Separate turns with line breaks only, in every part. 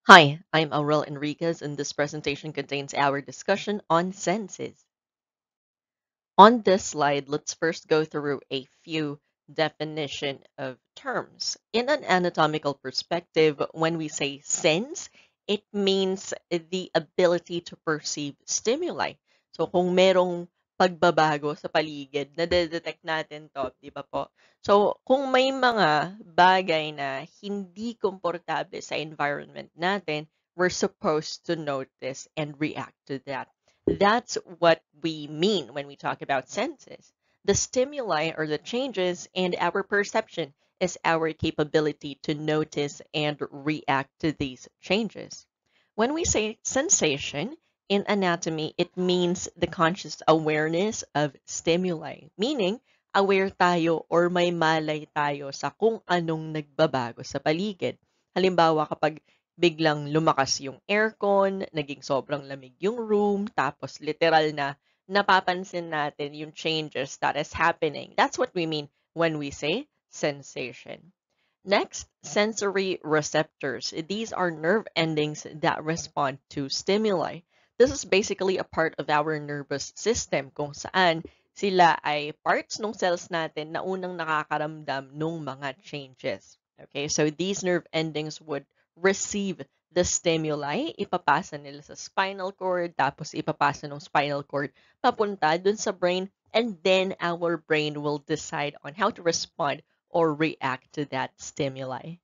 Hi, I'm Aurel Enriquez, and this presentation contains our discussion on senses. On this slide, let's first go through a few definition of terms. In an anatomical perspective, when we say sense, it means the ability to perceive stimuli. So kung merong pagbabago sa paligid, nade-detect natin to, di ba po? So kung may mga bagay na hindi komportable sa environment natin, we're supposed to notice and react to that. That's what we mean when we talk about senses. The stimuli or the changes and our perception is our capability to notice and react to these changes. When we say sensation in anatomy, it means the conscious awareness of stimuli, meaning aware tayo or may malay tayo sa kung anong nagbabago sa paligid. Halimbawa, kapag biglang lumakas yung aircon, naging sobrang lamig yung room, tapos literal na napapansin natin yung changes that is happening. That's what we mean when we say sensation. Next, sensory receptors. These are nerve endings that respond to stimuli. This is basically a part of our nervous system kung saan sila ay parts ng cells natin na unang nakakaramdam ng mga changes. Okay, so these nerve endings would receive the stimuli, ipapasa nila sa spinal cord, tapos ipapasa ng spinal cord papunta dun sa brain, and then our brain will decide on how to respond or react to that stimuli.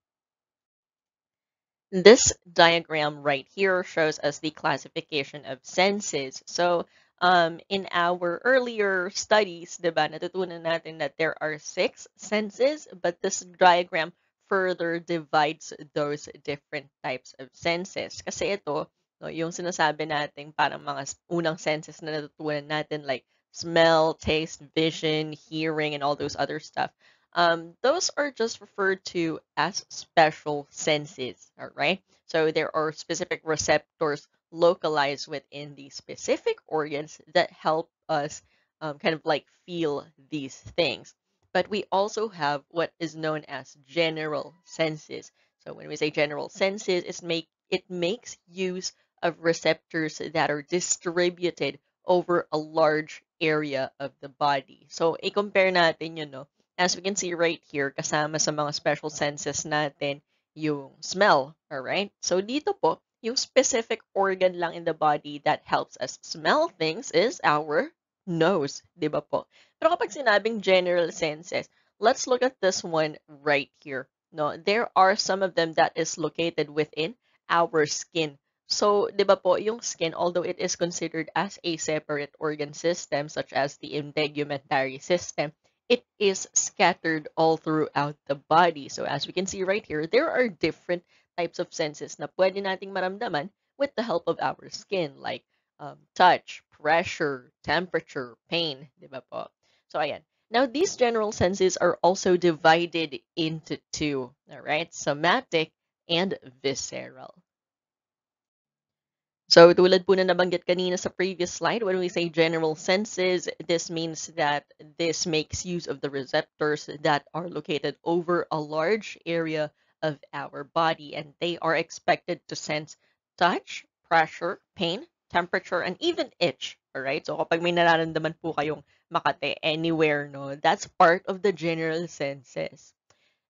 This diagram right here shows us the classification of senses. So, in our earlier studies, diba, natutunan natin that there are 6 senses, but this diagram further divides those different types of senses. Kasi ito, no, yung sinasabi natin parang mga unang senses na natutunan natin like smell, taste, vision, hearing, and all those other stuff. Those are just referred to as special senses, all right? So there are specific receptors localized within the specific organs that help us kind of like feel these things. But we also have what is known as general senses. So when we say general senses, it makes use of receptors that are distributed over a large area of the body. So i-compare natin yun, no? As we can see right here, kasama sa mga special senses natin, yung smell, alright? So dito po, yung specific organ lang in the body that helps us smell things is our nose, di ba po? Pero kapag sinabing general senses, let's look at this one right here. No, there are some of them that is located within our skin. So, di ba po, yung skin, although it is considered as a separate organ system, such as the integumentary system, it is scattered all throughout the body. So as we can see right here, there are different types of senses na pwede nating maramdaman with the help of our skin, like touch, pressure, temperature, pain, di ba po? So ayan. Now, these general senses are also divided into two, all right? Somatic and visceral. So tulad po na nabanggit kanina sa previous slide, when we say general senses, this means that this makes use of the receptors that are located over a large area of our body, and they are expected to sense touch, pressure, pain, temperature, and even itch. All right? So kapag may nararamdaman po kayong makate anywhere, no, that's part of the general senses.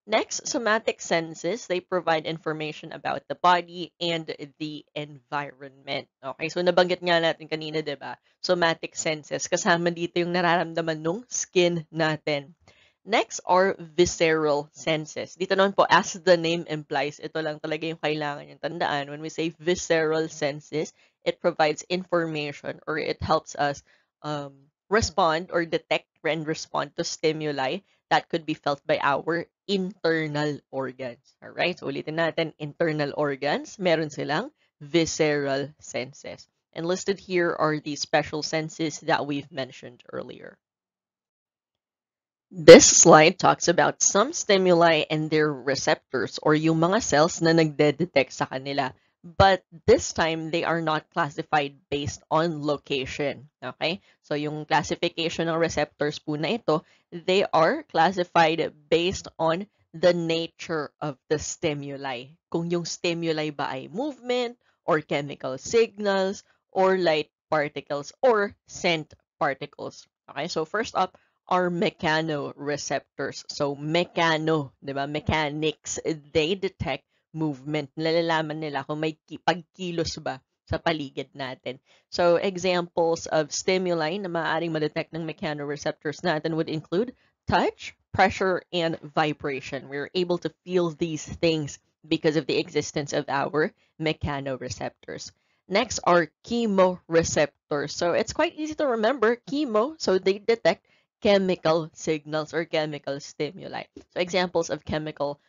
Next, somatic senses, they provide information about the body and the environment. Okay, so nabanggit nga natin kanina, di ba? Somatic senses, kasama dito yung nararamdaman ng skin natin. Next are visceral senses. Dito naman po, as the name implies, ito lang talaga yung kailangan yung tandaan. When we say visceral senses, it provides information or it helps us respond or detect and respond to stimuli that could be felt by our internal organs. Alright? So ulitin natin, internal organs, meron silang visceral senses. And listed here are the special senses that we've mentioned earlier. This slide talks about some stimuli and their receptors or yung mga cells na nagde-detect sa kanila. But this time, they are not classified based on location. Okay? So yung classification ng receptors po na ito, they are classified based on the nature of the stimuli. Kung yung stimuli ba ay movement, or chemical signals, or light particles, or scent particles. Okay, so first up are mechanoreceptors. So mechano, di ba? Mechanics, they detect movement. Nalalaman nila kung may pagkilos ba sa paligid natin. So examples of stimuli na maaaring ma-detect ng mechanoreceptors natin would include touch, pressure, and vibration. We're able to feel these things because of the existence of our mechanoreceptors. Next are chemoreceptors. So it's quite easy to remember chemo. So they detect chemical signals or chemical stimuli. So examples of chemical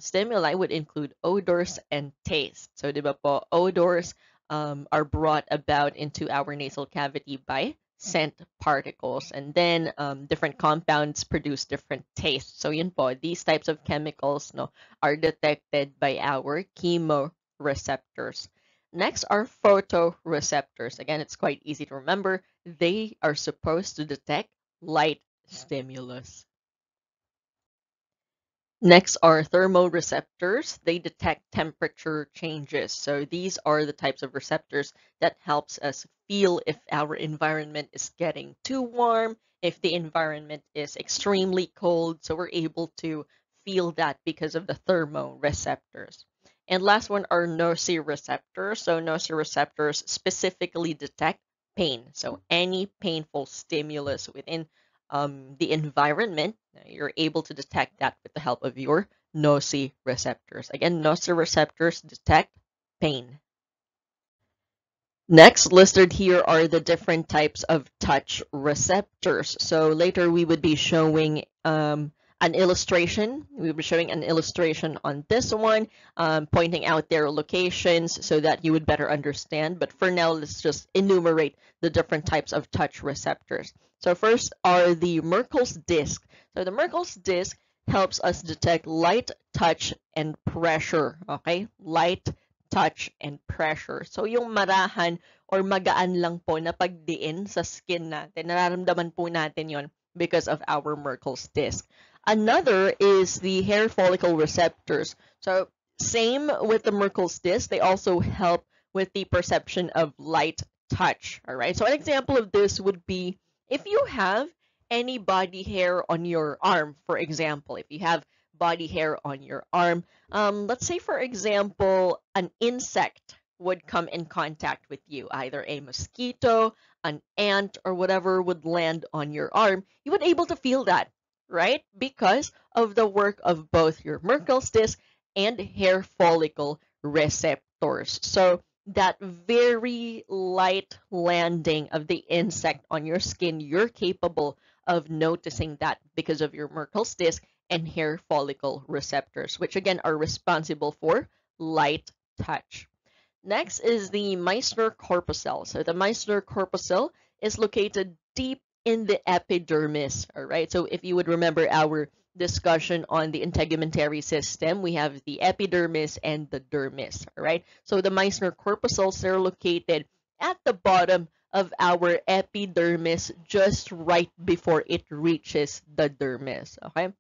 stimuli would include odors and taste. So di ba po, odors are brought about into our nasal cavity by scent particles, and then different compounds produce different tastes. So yun po, these types of chemicals no are detected by our chemoreceptors. Next are photoreceptors. Again, it's quite easy to remember. They are supposed to detect light stimulus. Next are thermoreceptors. They detect temperature changes. So these are the types of receptors that helps us feel if our environment is getting too warm, if the environment is extremely cold. So we're able to feel that because of the thermoreceptors. And last one are nociceptors. So nociceptors specifically detect pain. So any painful stimulus within the environment, you're able to detect that with the help of your nociceptors. Again, nociceptors detect pain. Next, listed here are the different types of touch receptors. So later we would be showing an illustration. We'll be showing an illustration on this one, pointing out their locations so that you would better understand. But for now, let's just enumerate the different types of touch receptors. So first are the Merkel's disc. So the Merkel's disc helps us detect light, touch, and pressure. Okay, light, touch, and pressure. So yung marahan or magaan lang po na pagdiin sa skin natin, nararamdaman po natin yon because of our Merkel's disc. Another is the hair follicle receptors. So same with the Merkel's disc, they also help with the perception of light touch. All right. So an example of this would be if you have any body hair on your arm, for example, if you have body hair on your arm, let's say, for example, an insect would come in contact with you, either a mosquito, an ant, or whatever would land on your arm, you would able to feel that, right? Because of the work of both your Merkel's disc and hair follicle receptors. So that very light landing of the insect on your skin, you're capable of noticing that because of your Merkel's disc and hair follicle receptors, which again are responsible for light touch. Next is the Meissner corpuscle. So the Meissner corpuscle is located deep in the epidermis. All right. So if you would remember our discussion on the integumentary system, we have the epidermis and the dermis. All right. So the Meissner corpuscles are located at the bottom of our epidermis, just right before it reaches the dermis. Okay.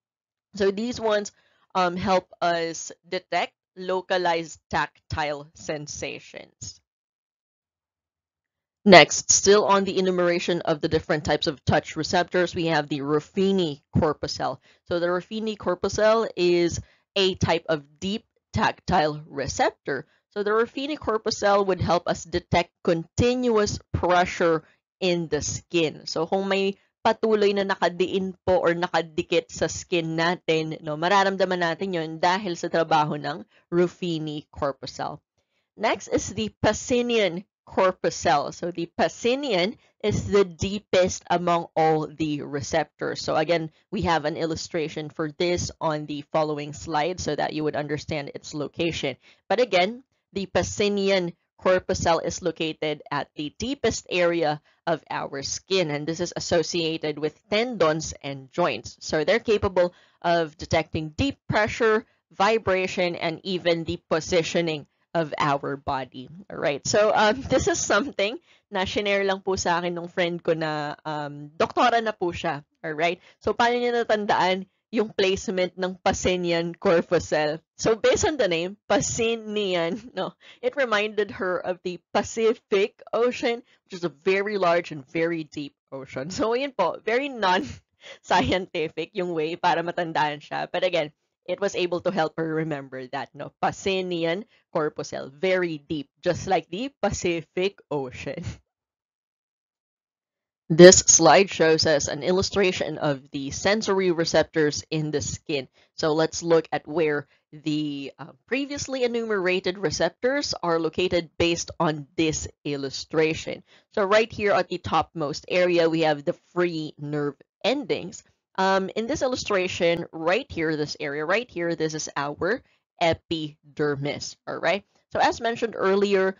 So these ones help us detect localized tactile sensations. Next, still on the enumeration of the different types of touch receptors, we have the Ruffini corpuscle. So the Ruffini corpuscle is a type of deep tactile receptor. So the Ruffini corpuscle would help us detect continuous pressure in the skin. So kung may patuloy na nakadiin po or nakadikit sa skin natin, no, mararamdaman natin yon dahil sa trabaho ng Ruffini corpuscle. Next is the Pacinian corpuscle. So the Pacinian is the deepest among all the receptors. So again, we have an illustration for this on the following slide so that you would understand its location. But again, the Pacinian corpuscle is located at the deepest area of our skin, and this is associated with tendons and joints. So they're capable of detecting deep pressure, vibration, and even the positioning of our body. All right. So this is something na shinare lang po sa akin ng friend ko na doktora na po siya. All right. So paano niya natandaan yung placement ng Pacinian corpuscle. So based on the name, Pacinian, no, it reminded her of the Pacific Ocean, which is a very large and very deep ocean. So yun po, very non-scientific yung way para matandaan siya. But again, it was able to help her remember that, no, Pacinian corpuscle, very deep, just like the Pacific Ocean. This slide shows us an illustration of the sensory receptors in the skin. So let's look at where the previously enumerated receptors are located based on this illustration. So right here at the topmost area, we have the free nerve endings. In this illustration, right here, this area right here, this is our epidermis, all right? So as mentioned earlier,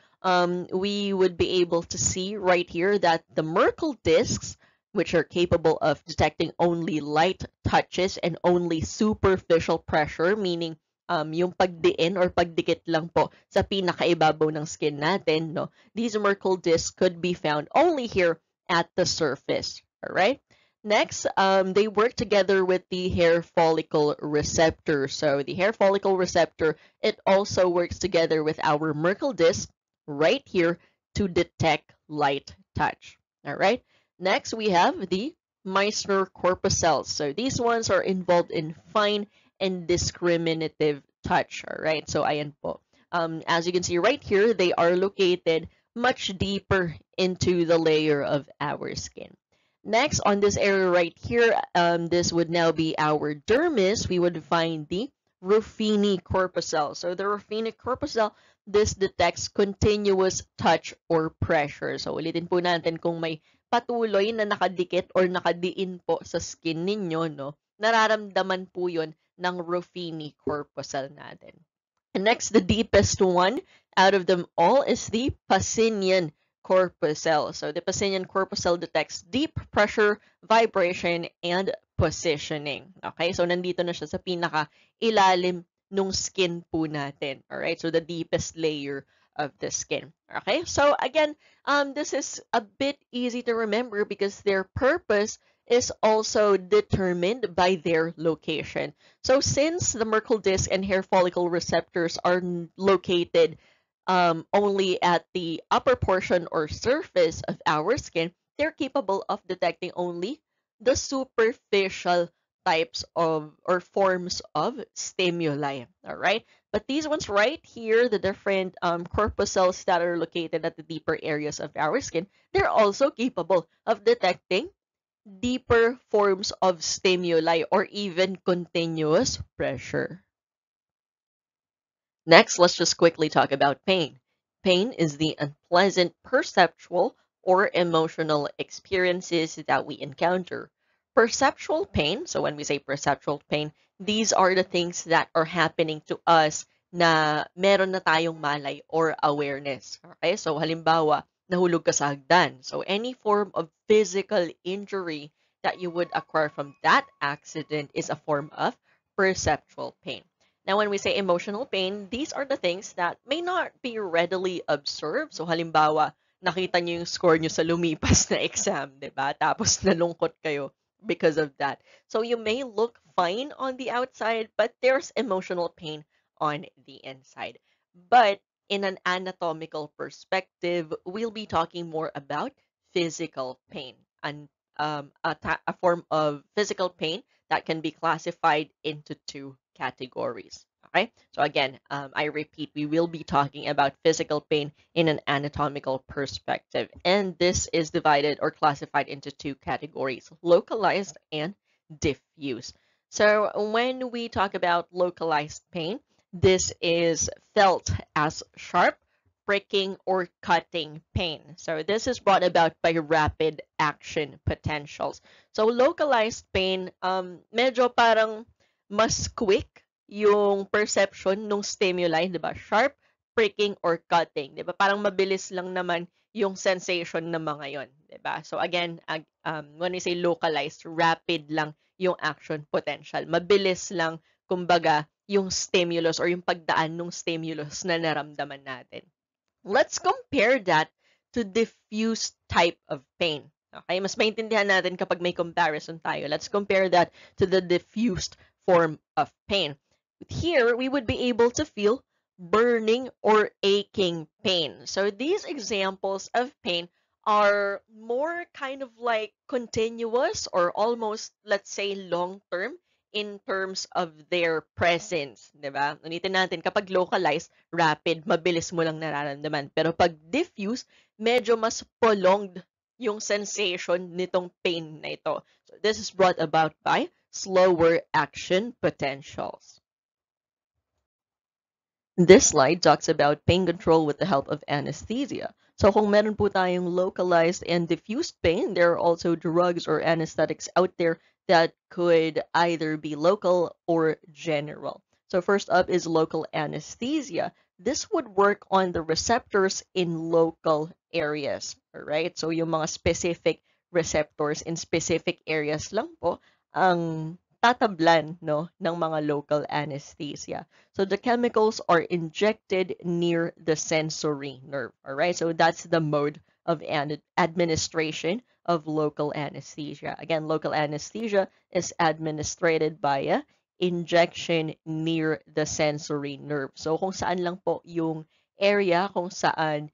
we would be able to see right here that the Merkel discs, which are capable of detecting only light touches and only superficial pressure, meaning yung pagdiin or pagdikit lang po sa pinakaibabaw ng skin natin, no? These Merkel discs could be found only here at the surface, all right? Next, they work together with the hair follicle receptor. So the hair follicle receptor, it also works together with our Merkel disc right here to detect light touch. All right. Next, we have the Meissner corpuscles. So these ones are involved in fine and discriminative touch. All right. So ayan po. As you can see right here, they are located much deeper into the layer of our skin. Next, on this area right here, this would now be our dermis. We would find the Ruffini corpuscle. So the Ruffini corpuscle, this detects continuous touch or pressure. So ulitin po natin, kung may patuloy na nakadikit or nakadiin po sa skin ninyo, no, nararamdaman po yun ng Ruffini corpuscle natin. And next, the deepest one out of them all is the Pacinian corpuscle. So the Pacinian corpuscle detects deep pressure, vibration, and positioning. Okay, so nandito na siya sa pinaka-ilalim nung skin po natin. Alright, so the deepest layer of the skin. Okay, so again, this is a bit easy to remember because their purpose is also determined by their location. So since the Merkel disc and hair follicle receptors are located only at the upper portion or surface of our skin, they're capable of detecting only the superficial types of or forms of stimuli. All right, but these ones right here, the different corpuscles that are located at the deeper areas of our skin, they're also capable of detecting deeper forms of stimuli or even continuous pressure. Next, let's just quickly talk about pain. Pain is the unpleasant perceptual or emotional experiences that we encounter. Perceptual pain, so when we say perceptual pain, these are the things that are happening to us na meron na tayong malay or awareness. Okay? So halimbawa, nahulog ka sa hagdan. So any form of physical injury that you would acquire from that accident is a form of perceptual pain. Now, when we say emotional pain, these are the things that may not be readily observed. So halimbawa, nakita niyo yung score niyo sa lumipas na exam, 'di ba? Tapos nalungkot kayo because of that. So you may look fine on the outside, but there's emotional pain on the inside. But in an anatomical perspective, we'll be talking more about physical pain, and a form of physical pain that can be classified into two categories. Okay, so again, I repeat, we will be talking about physical pain in an anatomical perspective, and this is divided or classified into two categories: localized and diffuse. So when we talk about localized pain, this is felt as sharp, pricking, or cutting pain. So this is brought about by rapid action potentials. So localized pain, medyo parang mas quick yung perception ng stimuli, di ba? Sharp, pricking, or cutting, di ba? Parang mabilis lang naman yung sensation ng mga yon, di ba? So again, when we say localized, rapid lang yung action potential. Mabilis lang, kumbaga, yung stimulus or yung pagdaan ng stimulus na naramdaman natin. Let's compare that to diffuse type of pain. Okay, mas maintindihan natin kapag may comparison tayo. Let's compare that to the diffused form of pain. Here, we would be able to feel burning or aching pain. So these examples of pain are more kind of like continuous or almost, let's say, long-term in terms of their presence, di ba? Ulitin natin, kapag localized, rapid, mabilis mo lang nararamdaman. Pero pag diffuse, medyo mas prolonged yung sensation nitong pain na ito. So this is brought about by slower action potentials. This slide talks about pain control with the help of anesthesia. So kung meron po tayong localized and diffused pain, there are also drugs or anesthetics out there that could either be local or general. So first up is local anesthesia. This would work on the receptors in local areas. All right? So yung mga specific receptors in specific areas lang po ang tatablan no ng mga local anesthesia. So the chemicals are injected near the sensory nerve. All right, so that's the mode of administration of local anesthesia. Again, local anesthesia is administered by injection near the sensory nerve. So kung saan lang po yung area kung saan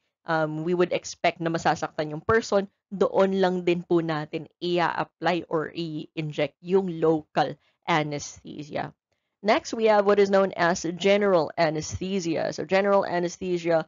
we would expect na masasaktan yung person, doon lang din po natin i-apply or i-inject yung local anesthesia. Next, we have what is known as general anesthesia. So general anesthesia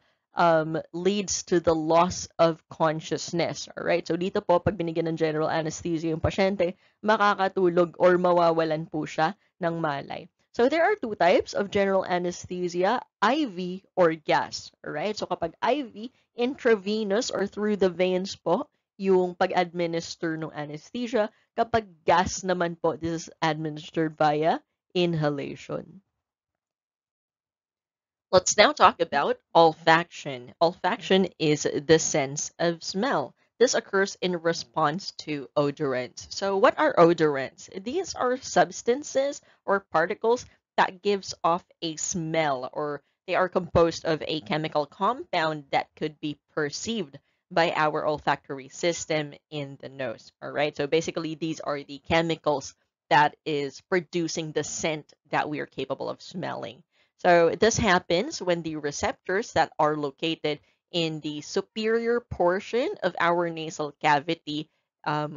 leads to the loss of consciousness. All right? So dito po, pag binigyan ng general anesthesia yung pasyente, makakatulog or mawawalan po siya ng malay. So there are two types of general anesthesia, IV or gas. All right? So kapag IV, intravenous or through the veins po, yung pag-administer ng anesthesia. Kapag gas naman po, this is administered via inhalation. Let's now talk about olfaction. Olfaction is the sense of smell. This occurs in response to odorants. So what are odorants? These are substances or particles that gives off a smell, or they are composed of a chemical compound that could be perceived by our olfactory system in the nose. All right. So basically these are the chemicals that is producing the scent that we are capable of smelling. So this happens when the receptors that are located in the superior portion of our nasal cavity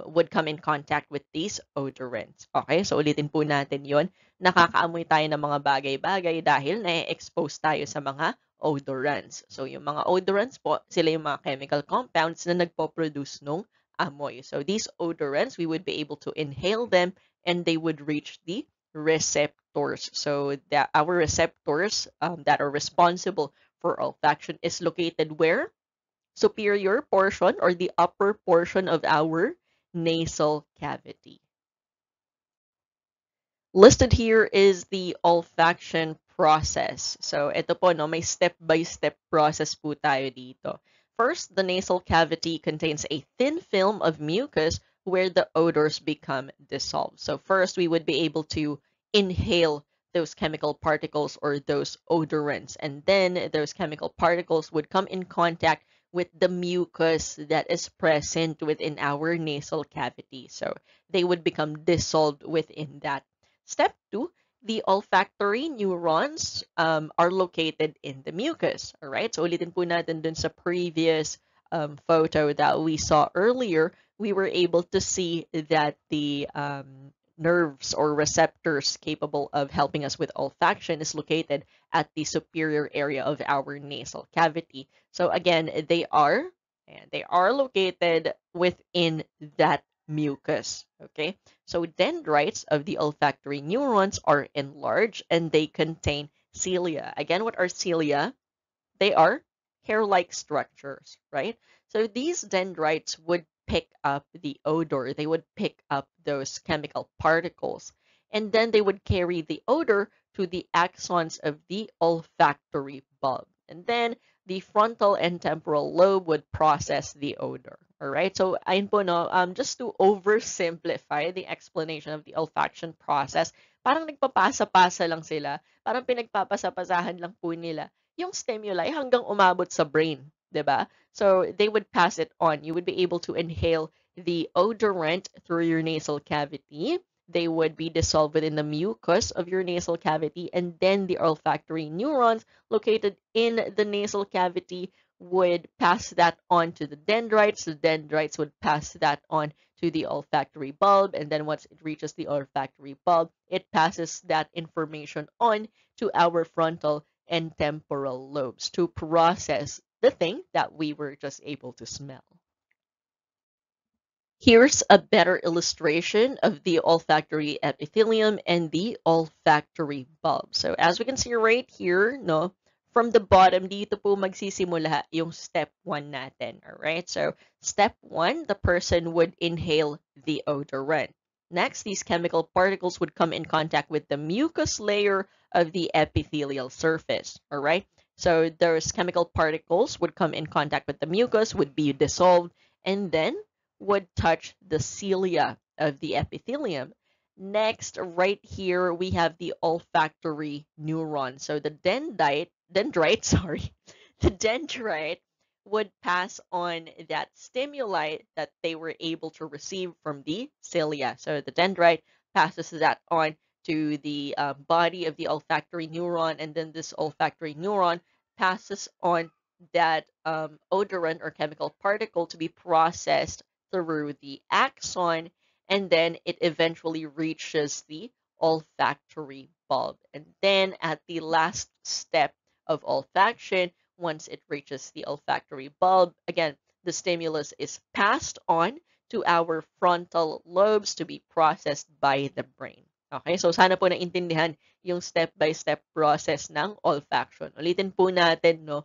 would come in contact with these odorants. Okay, so ulitin po natin yon. Nakakaamoy tayo ng mga bagay-bagay dahil na-expose tayo sa mga odorants. So yung mga odorants po, sila yung mga chemical compounds na nagpo-produce nung amoy. So these odorants, we would be able to inhale them and they would reach the receptors. So that our receptors that are responsible for olfaction is located where? Superior portion or the upper portion of our nasal cavity. Listed here is the olfaction process. So ito po, no, may step-by-step process po tayo dito. First, the nasal cavity contains a thin film of mucus where the odors become dissolved. So first, we would be able to inhale those chemical particles or those odorants, and then those chemical particles would come in contact with the mucus that is present within our nasal cavity. So they would become dissolved within that. Step 2, the olfactory neurons are located in the mucus. All right? So ulitin po natin dun sa previous photo that we saw earlier, we were able to see that the nerves or receptors capable of helping us with olfaction is located at the superior area of our nasal cavity. So again, they are located within that mucus. Okay, so dendrites of the olfactory neurons are enlarged and they contain cilia. Again, what are cilia? They are hair-like structures, right? So these dendrites would pick up the odor. They would pick up those chemical particles. And then they would carry the odor to the axons of the olfactory bulb. And then the frontal and temporal lobe would process the odor. All right. So ayun po no, just to oversimplify the explanation of the olfaction process, parang nagpapasa-pasa lang sila. Parang pinagpapasa-pasahan lang po nila yung stimuli hanggang umabot sa brain, 'di ba? So they would pass it on. You would be able to inhale the odorant through your nasal cavity. They would be dissolved within the mucus of your nasal cavity, and then the olfactory neurons located in the nasal cavity would pass that on to the dendrites. The dendrites would pass that on to the olfactory bulb, and then once it reaches the olfactory bulb, it passes that information on to our frontal and temporal lobes to process the thing that we were just able to smell. Here's a better illustration of the olfactory epithelium and the olfactory bulb. So as we can see right here, no, from the bottom, dito po magsisimula yung step 1 natin. Alright, so step 1, the person would inhale the odorant. Next, these chemical particles would come in contact with the mucus layer of the epithelial surface. Alright, so those chemical particles would come in contact with the mucus, would be dissolved, and then would touch the cilia of the epithelium. Next, right here, we have the olfactory neuron. So the dendrite, sorry, the dendrite would pass on that stimuli that they were able to receive from the cilia. So the dendrite passes that on to the body of the olfactory neuron, and then this olfactory neuron passes on that odorant or chemical particle to be processed through the axon, and then it eventually reaches the olfactory bulb. And then at the last step of olfaction, once it reaches the olfactory bulb, again, the stimulus is passed on to our frontal lobes to be processed by the brain. Okay, so sana po naintindihan yung step-by-step process ng olfaction. Ulitin po natin, no,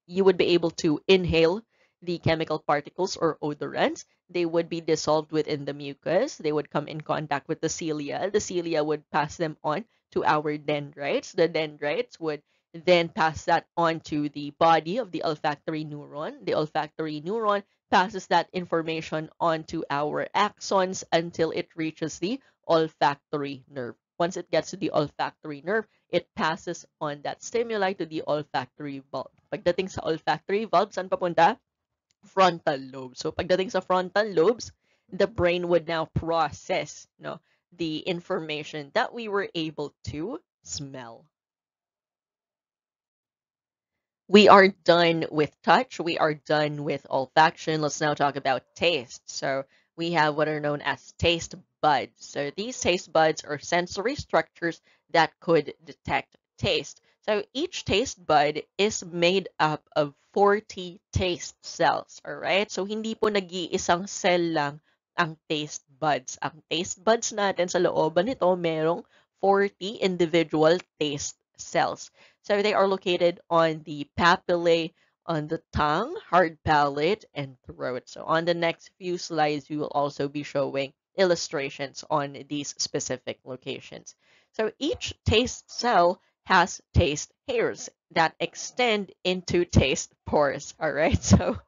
you would be able to inhale the chemical particles or odorants. They would be dissolved within the mucus. They would come in contact with the cilia. The cilia would pass them on to our dendrites. The dendrites would then pass that on to the body of the olfactory neuron. The olfactory neuron passes that information on to our axons until it reaches the olfactory nerve. Once it gets to the olfactory nerve, it passes on that stimuli to the olfactory bulb. Pagdating sa olfactory bulb, saan papunta? Frontal lobe. So pagdating sa frontal lobes, the brain would now process, no, the information that we were able to smell. We are done with touch. We are done with olfaction. Let's now talk about taste. So we have what are known as taste buds. So these taste buds are sensory structures that could detect taste. So each taste bud is made up of 40 taste cells. Alright? So hindi po nag-iisang cell lang ang taste buds. Ang taste buds natin sa looban nito merong 40 individual taste cells. So they are located on the papillae, on the tongue, hard palate, and throat. So on the next few slides, we will also be showing illustrations on these specific locations. So each taste cell has taste hairs that extend into taste pores. All right. So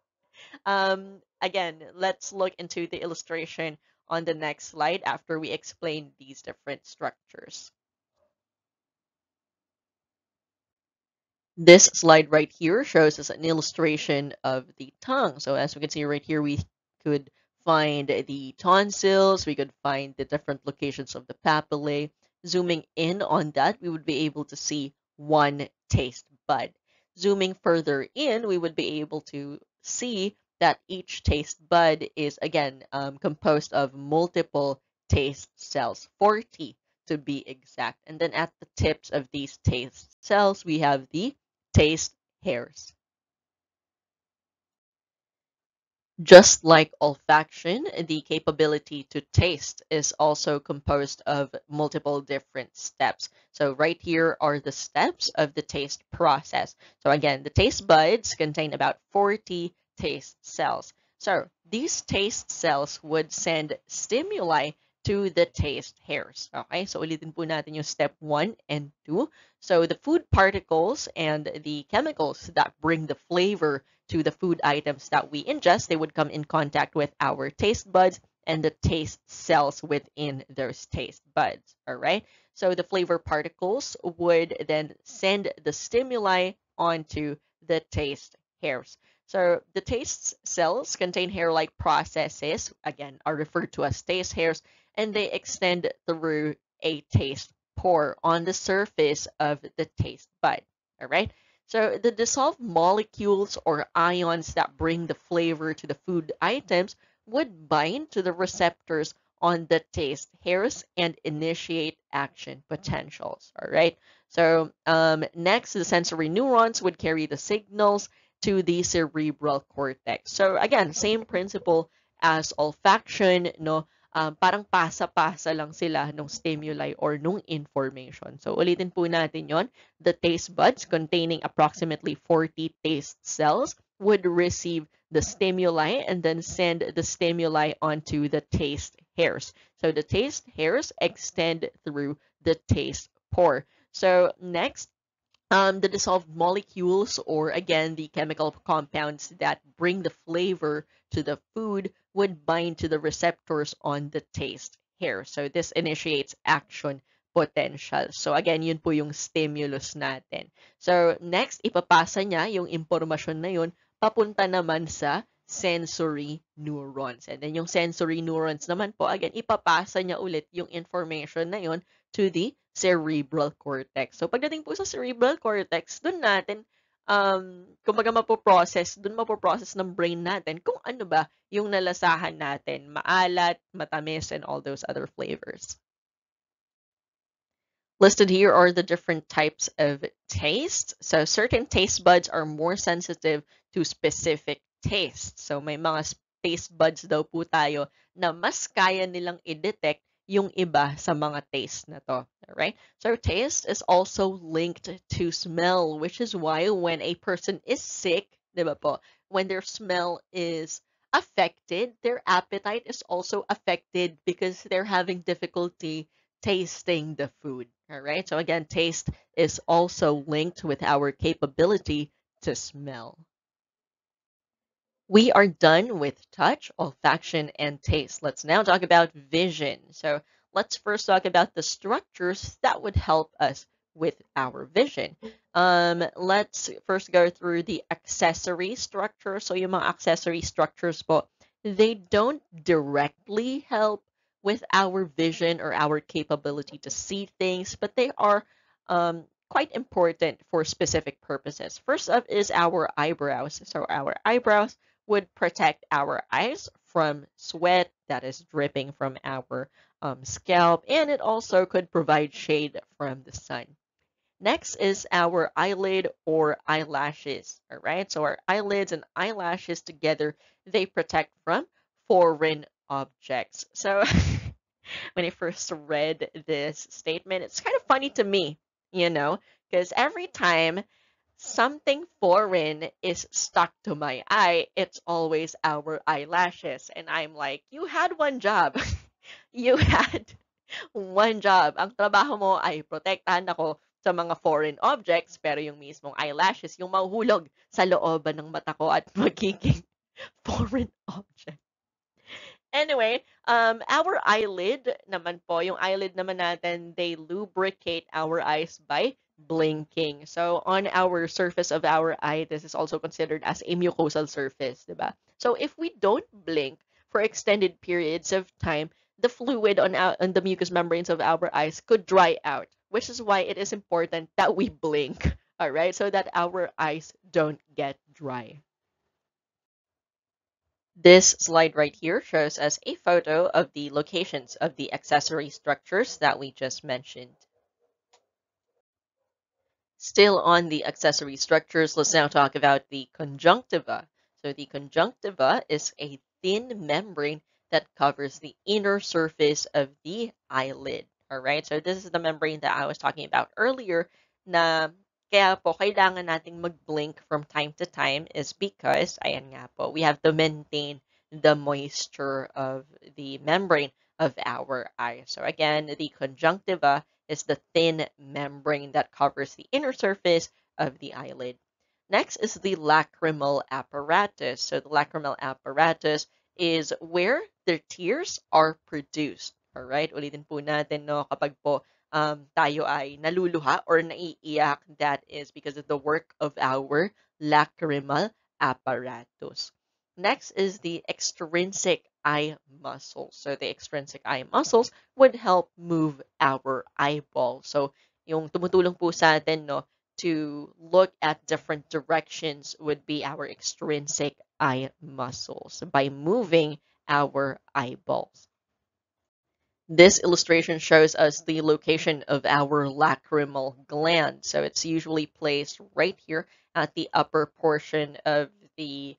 again, let's look into the illustration on the next slide after we explain these different structures. This slide right here shows us an illustration of the tongue. So as we can see right here, we could find the tonsils, we could find the different locations of the papillae. Zooming in on that, we would be able to see one taste bud. Zooming further in, we would be able to see that each taste bud is, again, composed of multiple taste cells, 40 to be exact. And then at the tips of these taste cells, we have the taste hairs. Just like olfaction, the capability to taste is also composed of multiple different steps. So right here are the steps of the taste process. So again, the taste buds contain about 40 taste cells. So these taste cells would send stimuli to the taste hairs. Okay, so ulitin po natin yung step 1 and 2. So the food particles and the chemicals that bring the flavor to the food items that we ingest, they would come in contact with our taste buds and the taste cells within those taste buds. All right, so the flavor particles would then send the stimuli onto the taste hairs. So the taste cells contain hair-like processes, again, are referred to as taste hairs, and they extend through a taste pore on the surface of the taste bud. All right. So the dissolved molecules or ions that bring the flavor to the food items would bind to the receptors on the taste hairs and initiate action potentials. All right. So next, the sensory neurons would carry the signals to the cerebral cortex. So again, same principle as olfaction, no? Parang pasa-pasa lang sila nung stimuli or nung information. So ulitin po natin yon. The taste buds containing approximately 40 taste cells would receive the stimuli and then send the stimuli onto the taste hairs. So the taste hairs extend through the taste pore. So next, the dissolved molecules, or again, the chemical compounds that bring the flavor to the food, would bind to the receptors on the taste hair. So this initiates action potential. So again, yun po yung stimulus natin. So next, ipapasa niya yung impormasyon na yun papunta naman sa sensory neurons. And then yung sensory neurons naman po, again, ipapasa niya ulit yung information na yun to the cerebral cortex. So pagdating po sa cerebral cortex, dun natin kumbaga dun mapoprocess ng brain natin kung ano ba yung nalasahan natin, maalat, matamis, and all those other flavors. Listed here are the different types of taste. So certain taste buds are more sensitive to specific tastes. So may mga taste buds daw po tayo na mas kaya nilang i-detect yung iba sa mga taste na to. Alright? So taste is also linked to smell, which is why when a person is sick, di ba po, when their smell is affected, their appetite is also affected because they're having difficulty tasting the food. All right. So again, taste is also linked with our capability to smell. We are done with touch, olfaction, and taste. Let's now talk about vision. So let's first talk about the structures that would help us with our vision. Let's first go through the accessory structure. So yung mga accessory structures po, they don't directly help with our vision or our capability to see things, but they are quite important for specific purposes. First up is our eyebrows. So our eyebrows would protect our eyes from sweat that is dripping from our scalp, and it also could provide shade from the sun. Next is our eyelid or eyelashes. All right, so our eyelids and eyelashes together, they protect from foreign objects. So when I first read this statement, it's kind of funny to me, because every time something foreign is stuck to my eye, it's always our eyelashes. And I'm like, you had one job. You had one job. Ang trabaho mo ay protektahan ako sa mga foreign objects, pero yung mismong eyelashes, yung mahuhulog sa looban ng mata ko at magiging foreign object. Anyway, our eyelid naman po, yung eyelid naman natin, they lubricate our eyes by blinking. So on our surface of our eye, this is also considered as a mucosal surface, diba? So if we don't blink for extended periods of time, the fluid on the mucous membranes of our eyes could dry out, which is why it is important that we blink, all right, so that our eyes don't get dry. This slide right here shows us a photo of the locations of the accessory structures that we just mentioned. Still on the accessory structures, let's now talk about the conjunctiva. So the conjunctiva is a thin membrane that covers the inner surface of the eyelid. All right, so this is the membrane that I was talking about earlier na kaya po kailangan nating mag-blink from time to time is because, ayan nga po, we have to maintain the moisture of the membrane of our eye. So again, the conjunctiva is the thin membrane that covers the inner surface of the eyelid. Next is the lacrimal apparatus. So the lacrimal apparatus is where the tears are produced. All right, ulitin po natin, no, kapag po tayo ay naluluha or naiiyak, that is because of the work of our lacrimal apparatus. Next is the extrinsic eye muscles. So the extrinsic eye muscles would help move our eyeball. So yung tumutulong po sa atin, no, to look at different directions would be our extrinsic eye muscles by moving our eyeballs. This illustration shows us the location of our lacrimal gland. So it's usually placed right here at the upper portion of the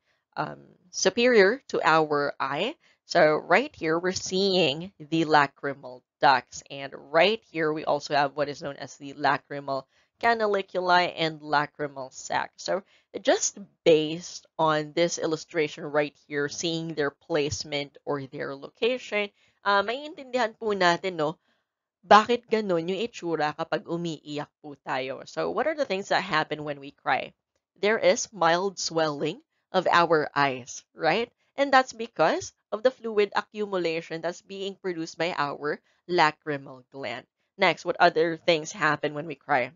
superior to our eye. So right here, we're seeing the lacrimal ducts. And right here, we also have what is known as the lacrimal canaliculi and lacrimal sac. So just based on this illustration right here, seeing their placement or their location, maiintindihan po natin, no, bakit ganun yung itsura kapag umiiyak po tayo. So, what are the things that happen when we cry? There is mild swelling of our eyes, right? And that's because of the fluid accumulation that's being produced by our lacrimal gland. Next, what other things happen when we cry?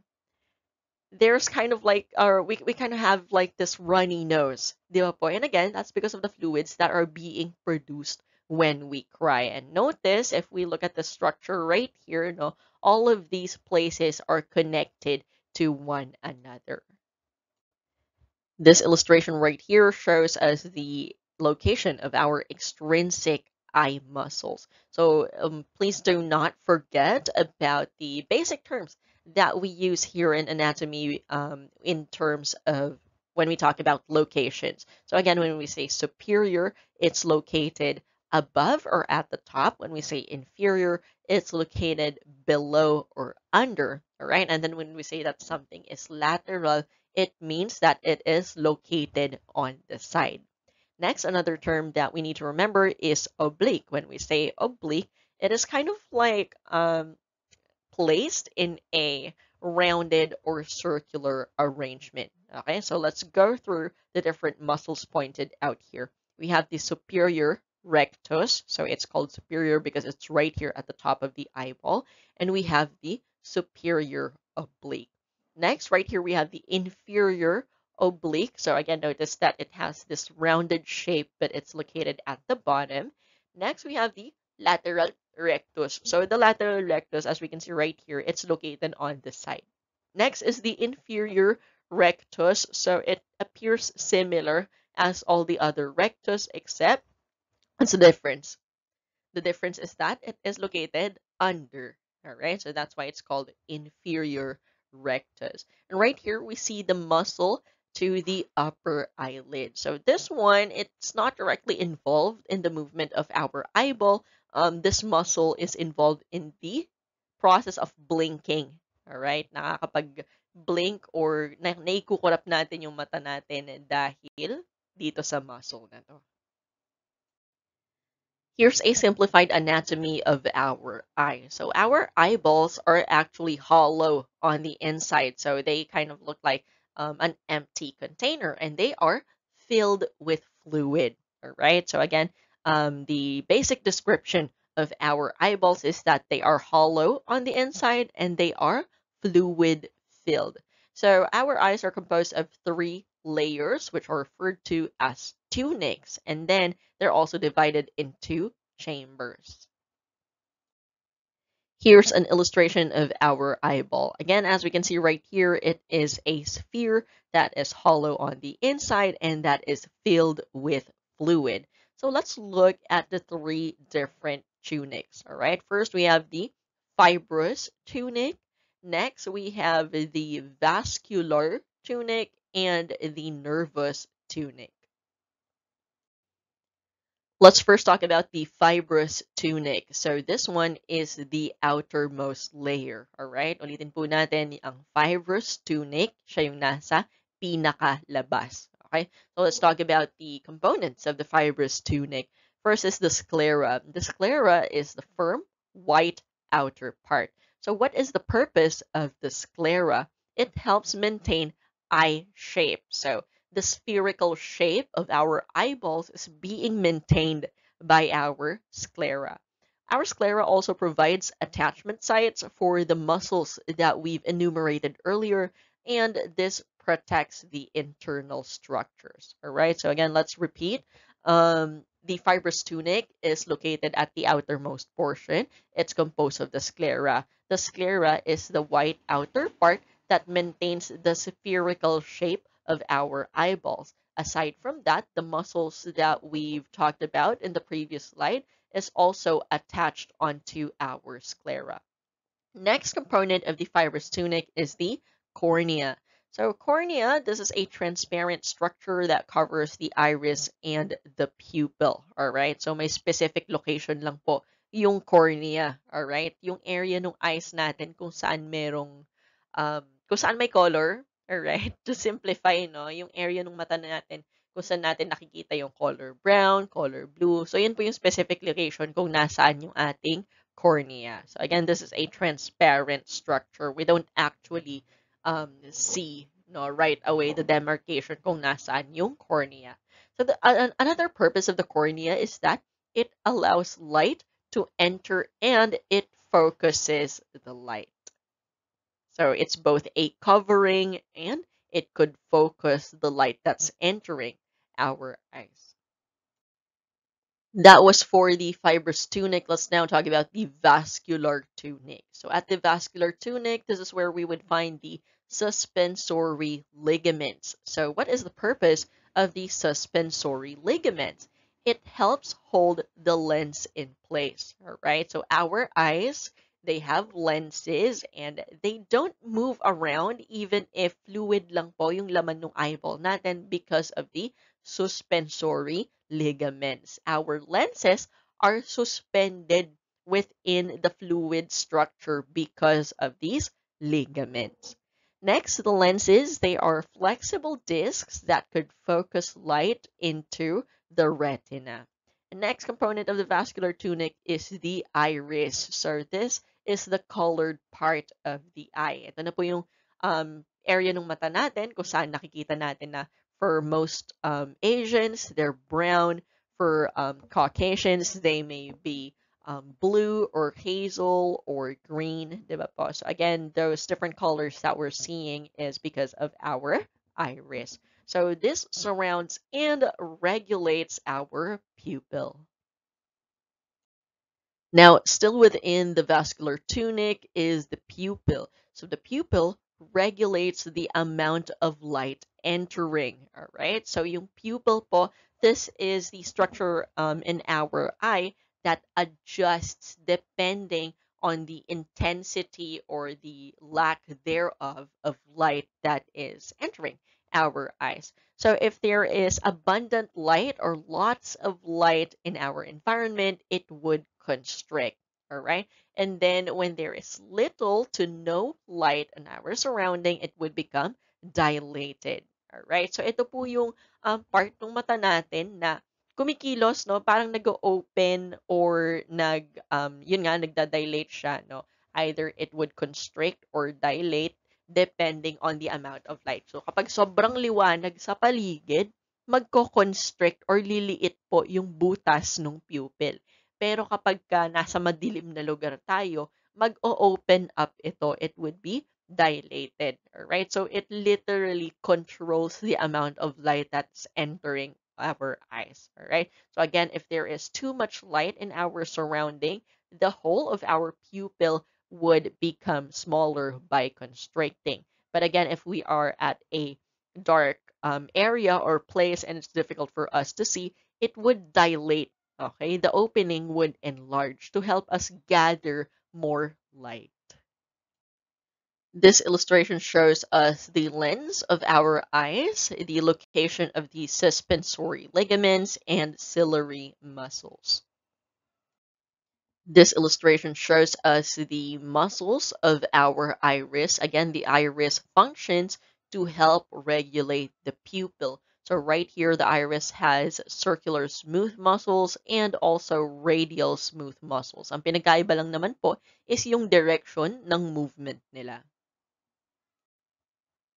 There's kind of like, or we kind of have like this runny nose, di ba po? And again, that's because of the fluids that are being produced when we cry. And notice, if we look at the structure right here, no, all of these places are connected to one another. This illustration right here shows us the location of our extrinsic eye muscles. So please do not forget about the basic terms that we use here in anatomy in terms of when we talk about locations. So again, when we say superior, it's located above or at the top. When we say inferior, it's located below or under, all right? And then when we say that something is lateral, it means that it is located on the side. Next, another term that we need to remember is oblique. When we say oblique, it is kind of like placed in a rounded or circular arrangement. Okay, so let's go through the different muscles pointed out here. We have the superior rectus, so it's called superior because it's right here at the top of the eyeball, and we have the superior oblique. Next, right here, we have the inferior oblique. So again, notice that it has this rounded shape, but it's located at the bottom. Next, we have the lateral rectus. So the lateral rectus, as we can see right here, it's located on the side. Next is the inferior rectus. So it appears similar as all the other rectus, except what's the difference? The difference is that it is located under. All right, so that's why it's called inferior rectus. And right here, we see the muscle to the upper eyelid. So this one, it's not directly involved in the movement of our eyeball. This muscle is involved in the process of blinking. All right, nakakapag blink or naikukurap natin yung mata natin dahil dito sa muscle na to. Here's a simplified anatomy of our eye. So our eyeballs are actually hollow on the inside. So they kind of look like an empty container, and they are filled with fluid. All right. So again, the basic description of our eyeballs is that they are hollow on the inside and they are fluid filled. So our eyes are composed of 3 layers, which are referred to as tunics, and then they're also divided into chambers. Here's an illustration of our eyeball. Again, as we can see right here, it is a sphere that is hollow on the inside and that is filled with fluid. So let's look at the 3 different tunics. All right, first we have the fibrous tunic. Next, we have the vascular tunic and the nervous tunic. Let's first talk about the fibrous tunic. So this one is the outermost layer. Alright? Ulitin po natin, ang fibrous tunic, siya yung nasa pinakalabas. Okay? So let's talk about the components of the fibrous tunic. First is the sclera. The sclera is the firm, white outer part. So what is the purpose of the sclera? It helps maintain eye shape. So the spherical shape of our eyeballs is being maintained by our sclera. Our sclera also provides attachment sites for the muscles that we've enumerated earlier, and this protects the internal structures. All right, so again, let's repeat. The fibrous tunic is located at the outermost portion. It's composed of the sclera. The sclera is the white outer part that maintains the spherical shape of our eyeballs. Aside from that, the muscles that we've talked about in the previous slide is also attached onto our sclera. Next component of the fibrous tunic is the cornea. So cornea, this is a transparent structure that covers the iris and the pupil. All right? So may specific location lang po yung cornea. All right? Yung area ng eyes natin kung saan merong kung saan may color. All right? To simplify, no, yung area ng mata natin kung saan natin nakikita yung color brown, color blue. So yun po yung specific location kung nasaan yung ating cornea. So again, this is a transparent structure. We don't actually see right away the demarcation kung nasaan yung cornea. So another purpose of the cornea is that it allows light to enter and it focuses the light. So it's both a covering and it could focus the light that's entering our eyes. That was for the fibrous tunic. Let's now talk about the vascular tunic. So at the vascular tunic, this is where we would find the suspensory ligaments. So what is the purpose of the suspensory ligaments? It helps hold the lens in place, all right? So our eyes, they have lenses and they don't move around even if fluid lang po yung laman ng eyeball natin because of the suspensory ligaments. Our lenses are suspended within the fluid structure because of these ligaments. Next, the lenses, they are flexible discs that could focus light into the retina. The next component of the vascular tunic is the iris. So this is the colored part of the eye. Ito na po yung area ng mata natin kung saan nakikita natin na for most Asians, they're brown. For Caucasians, they may be blue or hazel or green, diba po? So again, those different colors that we're seeing is because of our iris. So this surrounds and regulates our pupil. Now, still within the vascular tunic is the pupil. So the pupil regulates the amount of light entering, all right? So yung pupil po, this is the structure in our eye that adjusts depending on the intensity or the lack thereof of light that is entering our eyes. So if there is abundant light or lots of light in our environment, it would constrict, all right? And then when there is little to no light in our surrounding, it would become dilated, all right? So ito po yung part ng mata natin na kumikilos, no? Parang nag-open or yun nga, nagda-dilate siya, no? Either it would constrict or dilate depending on the amount of light. So kapag sobrang liwanag sa paligid, magko-constrict or liliit po yung butas ng pupil. Pero kapag nasa madilim na lugar tayo, mag-o-open up ito. It would be dilated. Alright? So it literally controls the amount of light that's entering our eyes. Alright? So again, if there is too much light in our surrounding, the whole of our pupil would become smaller by constricting. But again, if we are at a dark area or place and it's difficult for us to see, it would dilate. Okay, the opening would enlarge to help us gather more light. This illustration shows us the lens of our eyes, the location of the suspensory ligaments and ciliary muscles. This illustration shows us the muscles of our iris. Again, the iris functions to help regulate the pupil. So right here, the iris has circular smooth muscles and also radial smooth muscles. Ang pinagkaiba lang naman po is yung direction ng movement nila.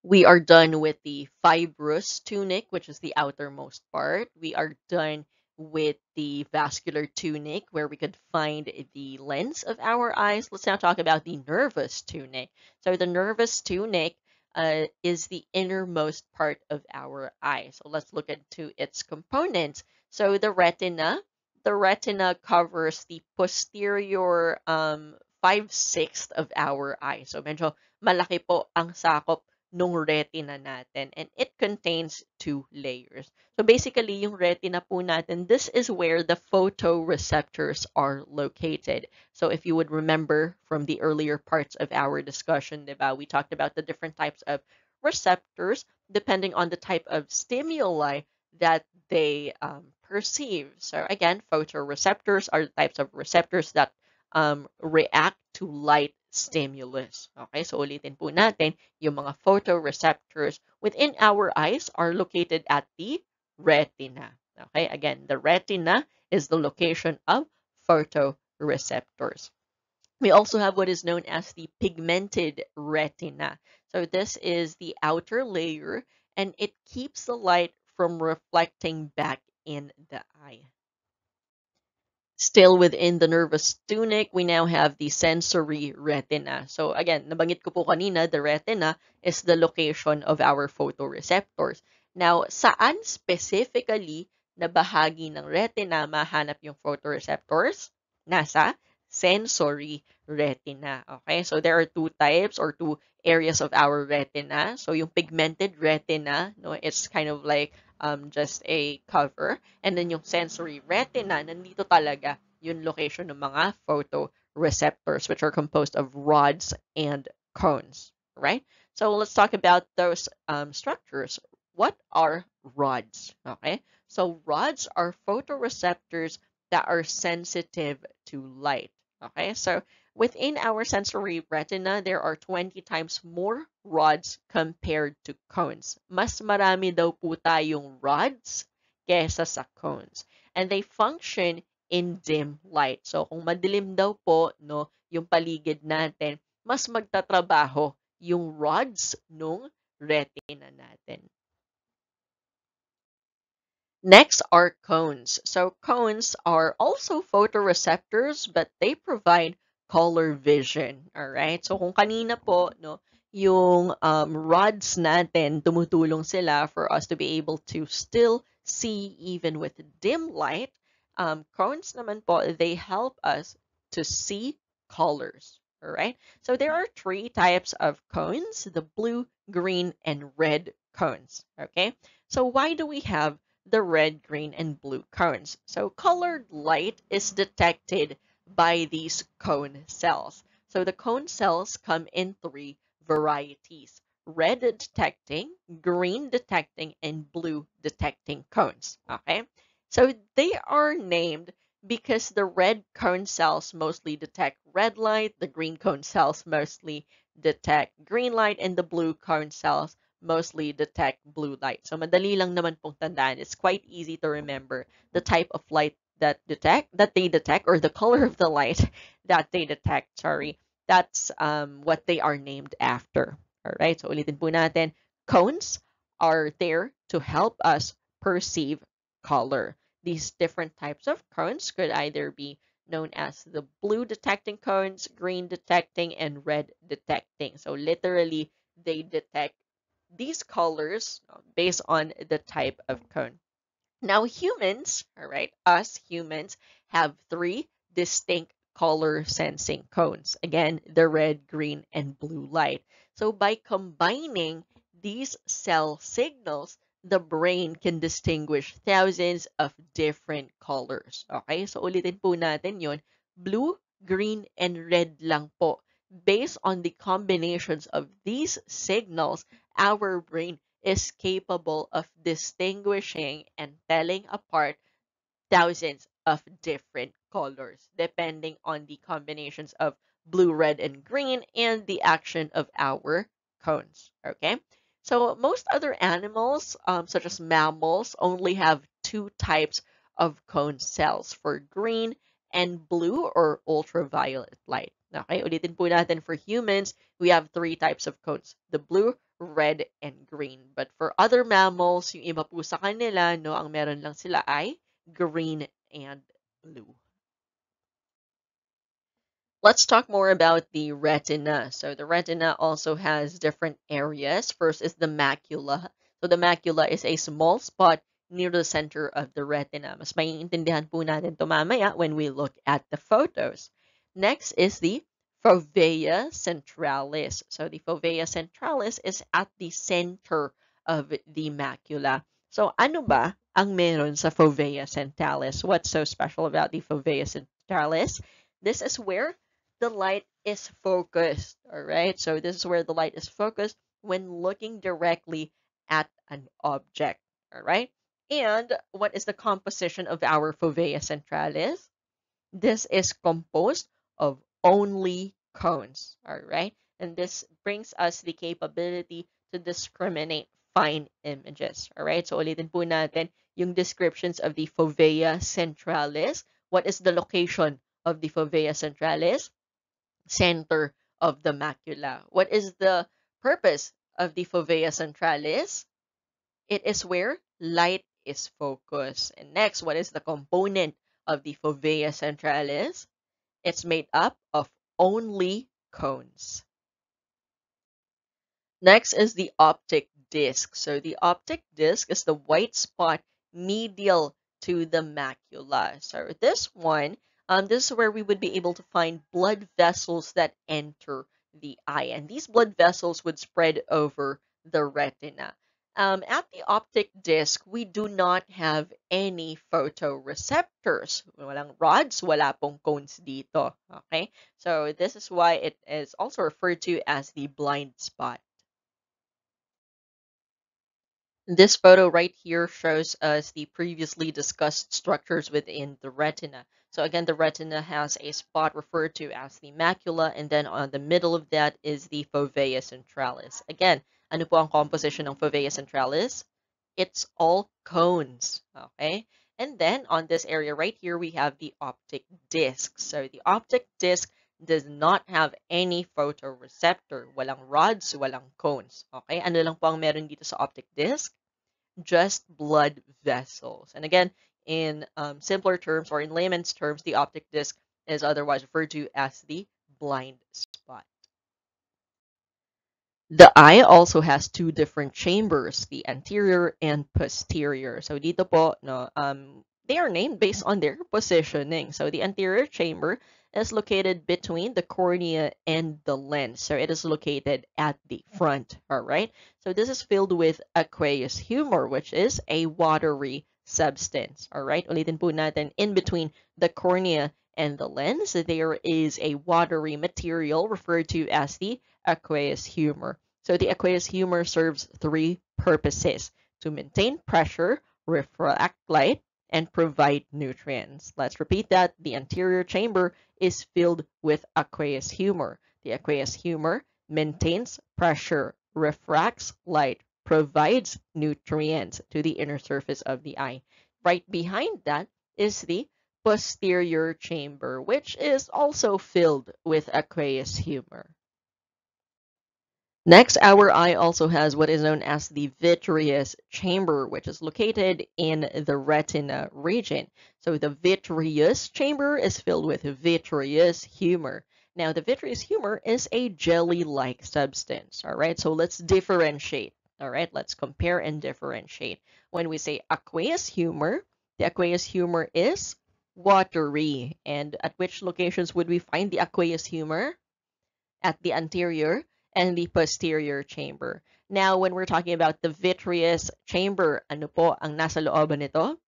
We are done with the fibrous tunic, which is the outermost part. We are done with the vascular tunic, where we could find the lens of our eyes. Let's now talk about the nervous tunic. So the nervous tunic, is the innermost part of our eye. So let's look into its components. So the retina covers the posterior 5/6 of our eye. So medyo malaki po ang sakop nung retina natin, and it contains two layers. So basically, yung retina po natin, this is where the photoreceptors are located. So if you would remember from the earlier parts of our discussion, diba, we talked about the different types of receptors depending on the type of stimuli that they perceive. So again, photoreceptors are the types of receptors that react to light stimulus. Okay, so ulitin po natin, yung mga photoreceptors within our eyes are located at the retina. Okay, again, the retina is the location of photoreceptors. We also have what is known as the pigmented retina. So this is the outer layer, and it keeps the light from reflecting back in the eye. Still within the nervous tunic, we now have the sensory retina. So again, nabanggit ko po kanina, the retina is the location of our photoreceptors. Now, saan specifically na bahagi ng retina mahanap yung photoreceptors? Nasa sensory retina. Okay, so there are two types or two areas of our retina. So yung pigmented retina, no, it's kind of like just a cover. And then yung sensory retina, nandito talaga yung location ng mga photoreceptors, which are composed of rods and cones, right? So let's talk about those structures. What are rods? Okay, so rods are photoreceptors that are sensitive to light. Okay, so within our sensory retina, there are 20 times more rods compared to cones. Mas marami daw po tayong rods kesa sa cones. And they function in dim light. So kung madilim daw po, no, yung paligid natin, mas magtatrabaho yung rods nung retina natin. Next are cones. So cones are also photoreceptors, but they provide color vision. All right? So kung kanina po, no, yung rods natin, tumutulong sila for us to be able to still see even with dim light. Cones naman po, they help us to see colors. All right? So there are three types of cones, the blue, green, and red cones. Okay? So why do we have the red, green, and blue cones? So colored light is detected by these cone cells. So the cone cells come in three varieties: red detecting, green detecting, and blue detecting cones. Okay, so they are named because the red cone cells mostly detect red light, the green cone cells mostly detect green light, and the blue cone cells mostly detect blue light. So madali lang naman pong tandaan. It's quite easy to remember the type of light that they detect, or the color of the light that they detect. Sorry, that's what they are named after. All right. So ulitin po natin, cones are there to help us perceive color. These different types of cones could either be known as the blue detecting cones, green detecting, and red detecting. So literally, they detect these colors based on the type of cone. Now humans, all right, us humans have three distinct color sensing cones. Again, the red, green, and blue light. So by combining these cell signals, the brain can distinguish thousands of different colors. Okay, so ulitin po natin yon: blue, green, and red lang po. Based on the combinations of these signals, our brain is capable of distinguishing and telling apart thousands of different colors depending on the combinations of blue, red, and green and the action of our cones. Okay, so most other animals, such as mammals, only have two types of cone cells for green and blue or ultraviolet light. Okay, ulitin po natin, for humans, we have three types of cones: the blue, red, and green. But for other mammals, yung iba po sa kanila, no, ang meron lang sila ay green and blue. Let's talk more about the retina. So the retina also has different areas. First is the macula. So the macula is a small spot near the center of the retina. Mas maiintindihan po natin ito mamaya when we look at the photos. Next is the fovea centralis. So the fovea centralis is at the center of the macula. So ano ba ang meron sa fovea centralis? What's so special about the fovea centralis? This is where the light is focused, all right? So this is where the light is focused when looking directly at an object, all right? And what is the composition of our fovea centralis? This is composed of only cones, all right? And this brings us the capability to discriminate fine images, all right? So ulitin po natin yung descriptions of the fovea centralis. What is the location of the fovea centralis? Center of the macula. What is the purpose of the fovea centralis? It is where light is focused. And next, what is the component of the fovea centralis? It's made up of only cones. Next is the optic disc. So the optic disc is the white spot medial to the macula. So this is where we would be able to find blood vessels that enter the eye. And these blood vessels would spread over the retina. At the optic disc, we do not have any photoreceptors. Walang rods, wala pong cones dito. Okay? So this is why it is also referred to as the blind spot. This photo right here shows us the previously discussed structures within the retina. So again, the retina has a spot referred to as the macula, and then on the middle of that is the fovea centralis. Again, ano po ang composition ng fovea centralis? It's all cones, okay? And then on this area right here, we have the optic disc. So the optic disc does not have any photoreceptor. Walang rods, walang cones. Okay? Ano lang po ang meron dito sa optic disc? Just blood vessels. And again, in simpler terms or in layman's terms, the optic disc is otherwise referred to as the blind spot. The eye also has two different chambers, the anterior and posterior. So dito po, no, they are named based on their positioning. So the anterior chamber is located between the cornea and the lens. So it is located at the front, all right? So this is filled with aqueous humor, which is a watery substance, all right? Ulitin po natin, in between the cornea and the lens, there is a watery material referred to as the aqueous humor. So the aqueous humor serves three purposes: to maintain pressure, refract light, and provide nutrients. Let's repeat that. The anterior chamber is filled with aqueous humor. The aqueous humor maintains pressure, refracts light, provides nutrients to the inner surface of the eye. Right behind that is the posterior chamber, which is also filled with aqueous humor. Next, our eye also has what is known as the vitreous chamber, which is located in the retina region. So the vitreous chamber is filled with vitreous humor. Now, the vitreous humor is a jelly-like substance, all right? So let's differentiate, all right? Let's compare and differentiate. When we say aqueous humor, the aqueous humor is watery. And at which locations would we find the aqueous humor? At the anterior and the posterior chamber. Now, when we're talking about the vitreous chamber, ano po ang nasa looban nito?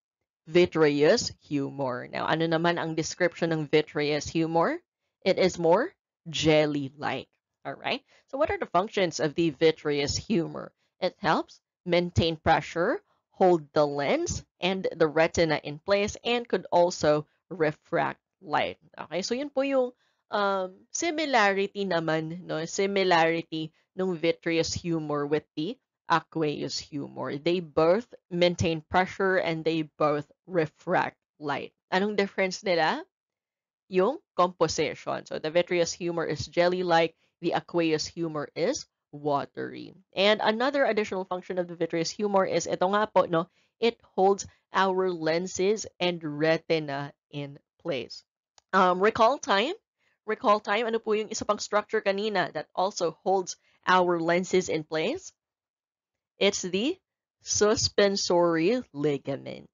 Vitreous humor. Now, ano naman ang description ng vitreous humor? It is more jelly-like. All right? So what are the functions of the vitreous humor? It helps maintain pressure, hold the lens and the retina in place, and could also refract light. Okay? So yun po yung similarity naman, no? Similarity ng vitreous humor with the aqueous humor. They both maintain pressure and they both refract light. Anong difference nila? Yung composition. So the vitreous humor is jelly-like, the aqueous humor is watery. And another additional function of the vitreous humor is ito nga po, no? It holds our lenses and retina in place. Recall time. recall time, ano po yung isa pang structure kanina that also holds our lenses in place? It's the suspensory ligaments.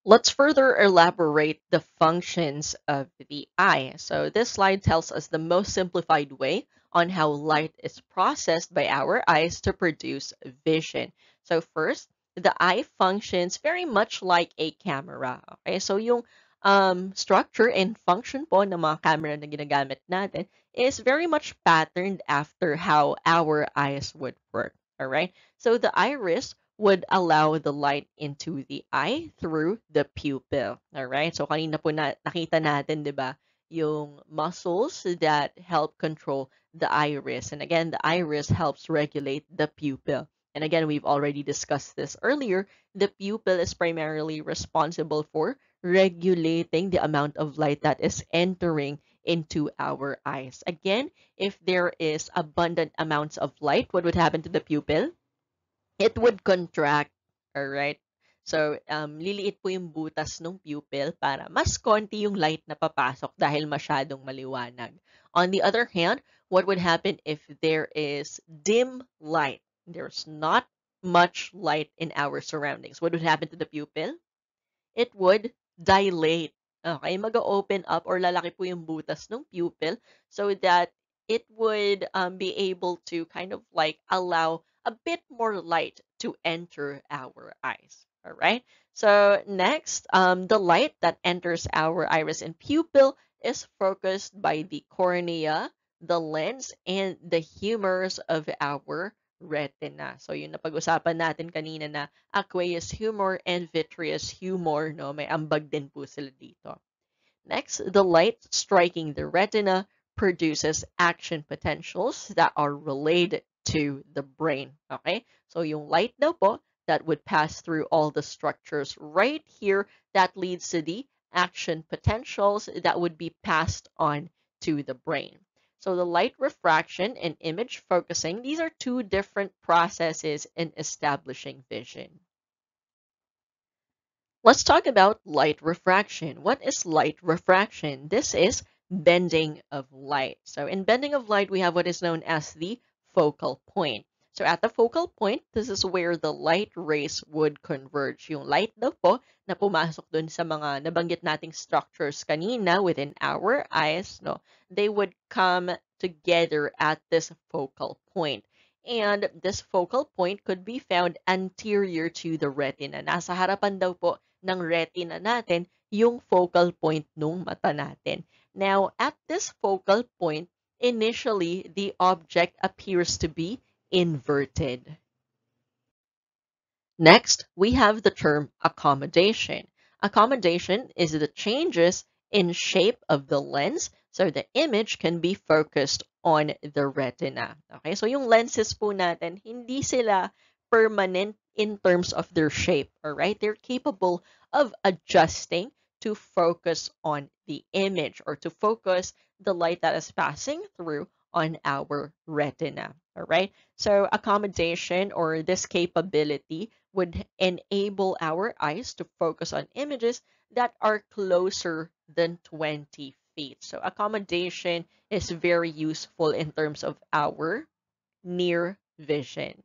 Let's further elaborate the functions of the eye. So this slide tells us the most simplified way on how light is processed by our eyes to produce vision. So first, the eye functions very much like a camera. Okay, so yung structure and function po ng mga camera na ginagamit natin is very much patterned after how our eyes would work. All right, so the iris would allow the light into the eye through the pupil. All right? So kanina po nakita natin, 'di ba, yung muscles that help control the iris. And again, the iris helps regulate the pupil. And again, we've already discussed this earlier. The pupil is primarily responsible for regulating the amount of light that is entering into our eyes. Again, if there is abundant amounts of light, what would happen to the pupil? It would contract, alright? So, liliit po yung butas ng pupil para mas konti yung light na papasok dahil masyadong maliwanag. On the other hand, what would happen if there is dim light? There's not much light in our surroundings. What would happen to the pupil? It would dilate. Okay, mag-open up or lalaki po yung butas ng pupil so that it would be able to kind of like allow a bit more light to enter our eyes. All right. So next, the light that enters our iris and pupil is focused by the cornea, the lens, and the humors of our retina. So yun na pag-usapan natin kanina na aqueous humor and vitreous humor, no? May ambag din po sila dito. Next, the light striking the retina produces action potentials that are related to the brain. Okay? So yung light daw po that would pass through all the structures right here that leads to the action potentials that would be passed on to the brain. So the light refraction and image focusing, these are two different processes in establishing vision. Let's talk about light refraction. What is light refraction? This is bending of light. So in bending of light, we have what is known as the focal point. So at the focal point, this is where the light rays would converge. Yung light daw po na pumasok dun sa mga nabanggit nating structures kanina within our eyes, no, they would come together at this focal point. And this focal point could be found anterior to the retina. Nasa harapan daw po ng retina natin yung focal point ng mata natin. Now, at this focal point, initially, the object appears to be inverted. Next, we have the term accommodation. Accommodation is the changes in shape of the lens so the image can be focused on the retina. Okay, so yung lenses po natin, hindi sila permanent in terms of their shape, all right? They're capable of adjusting to focus on the image or to focus the light that is passing through on our retina, all right? So accommodation or this capability would enable our eyes to focus on images that are closer than 20 feet. So accommodation is very useful in terms of our near vision.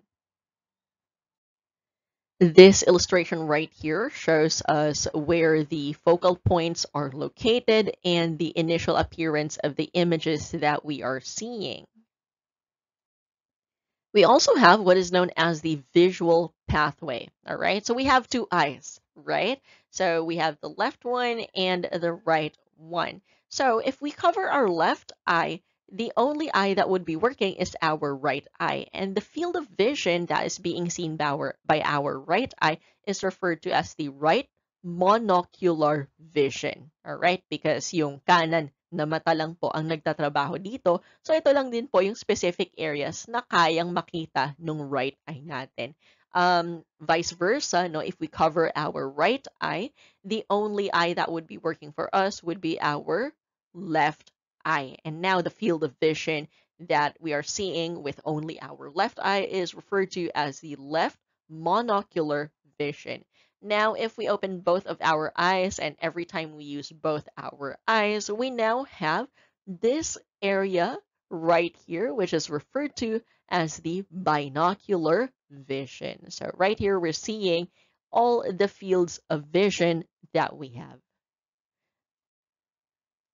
This illustration right here shows us where the focal points are located and the initial appearance of the images that we are seeing. We also have what is known as the visual pathway, all right? So we have two eyes, right? So we have the left one and the right one. So if we cover our left eye, the only eye that would be working is our right eye. And the field of vision that is being seen by our right eye is referred to as the right monocular vision, all right? Because yung kanan na mata lang po ang nagtatrabaho dito. So ito lang din po yung specific areas na kayang makita nung right eye natin. Vice versa, no, if we cover our right eye, the only eye that would be working for us would be our left eye. And now the field of vision that we are seeing with only our left eye is referred to as the left monocular vision. Now, if we open both of our eyes and every time we use both our eyes, we now have this area right here, which is referred to as the binocular vision. So right here, we're seeing all the fields of vision that we have.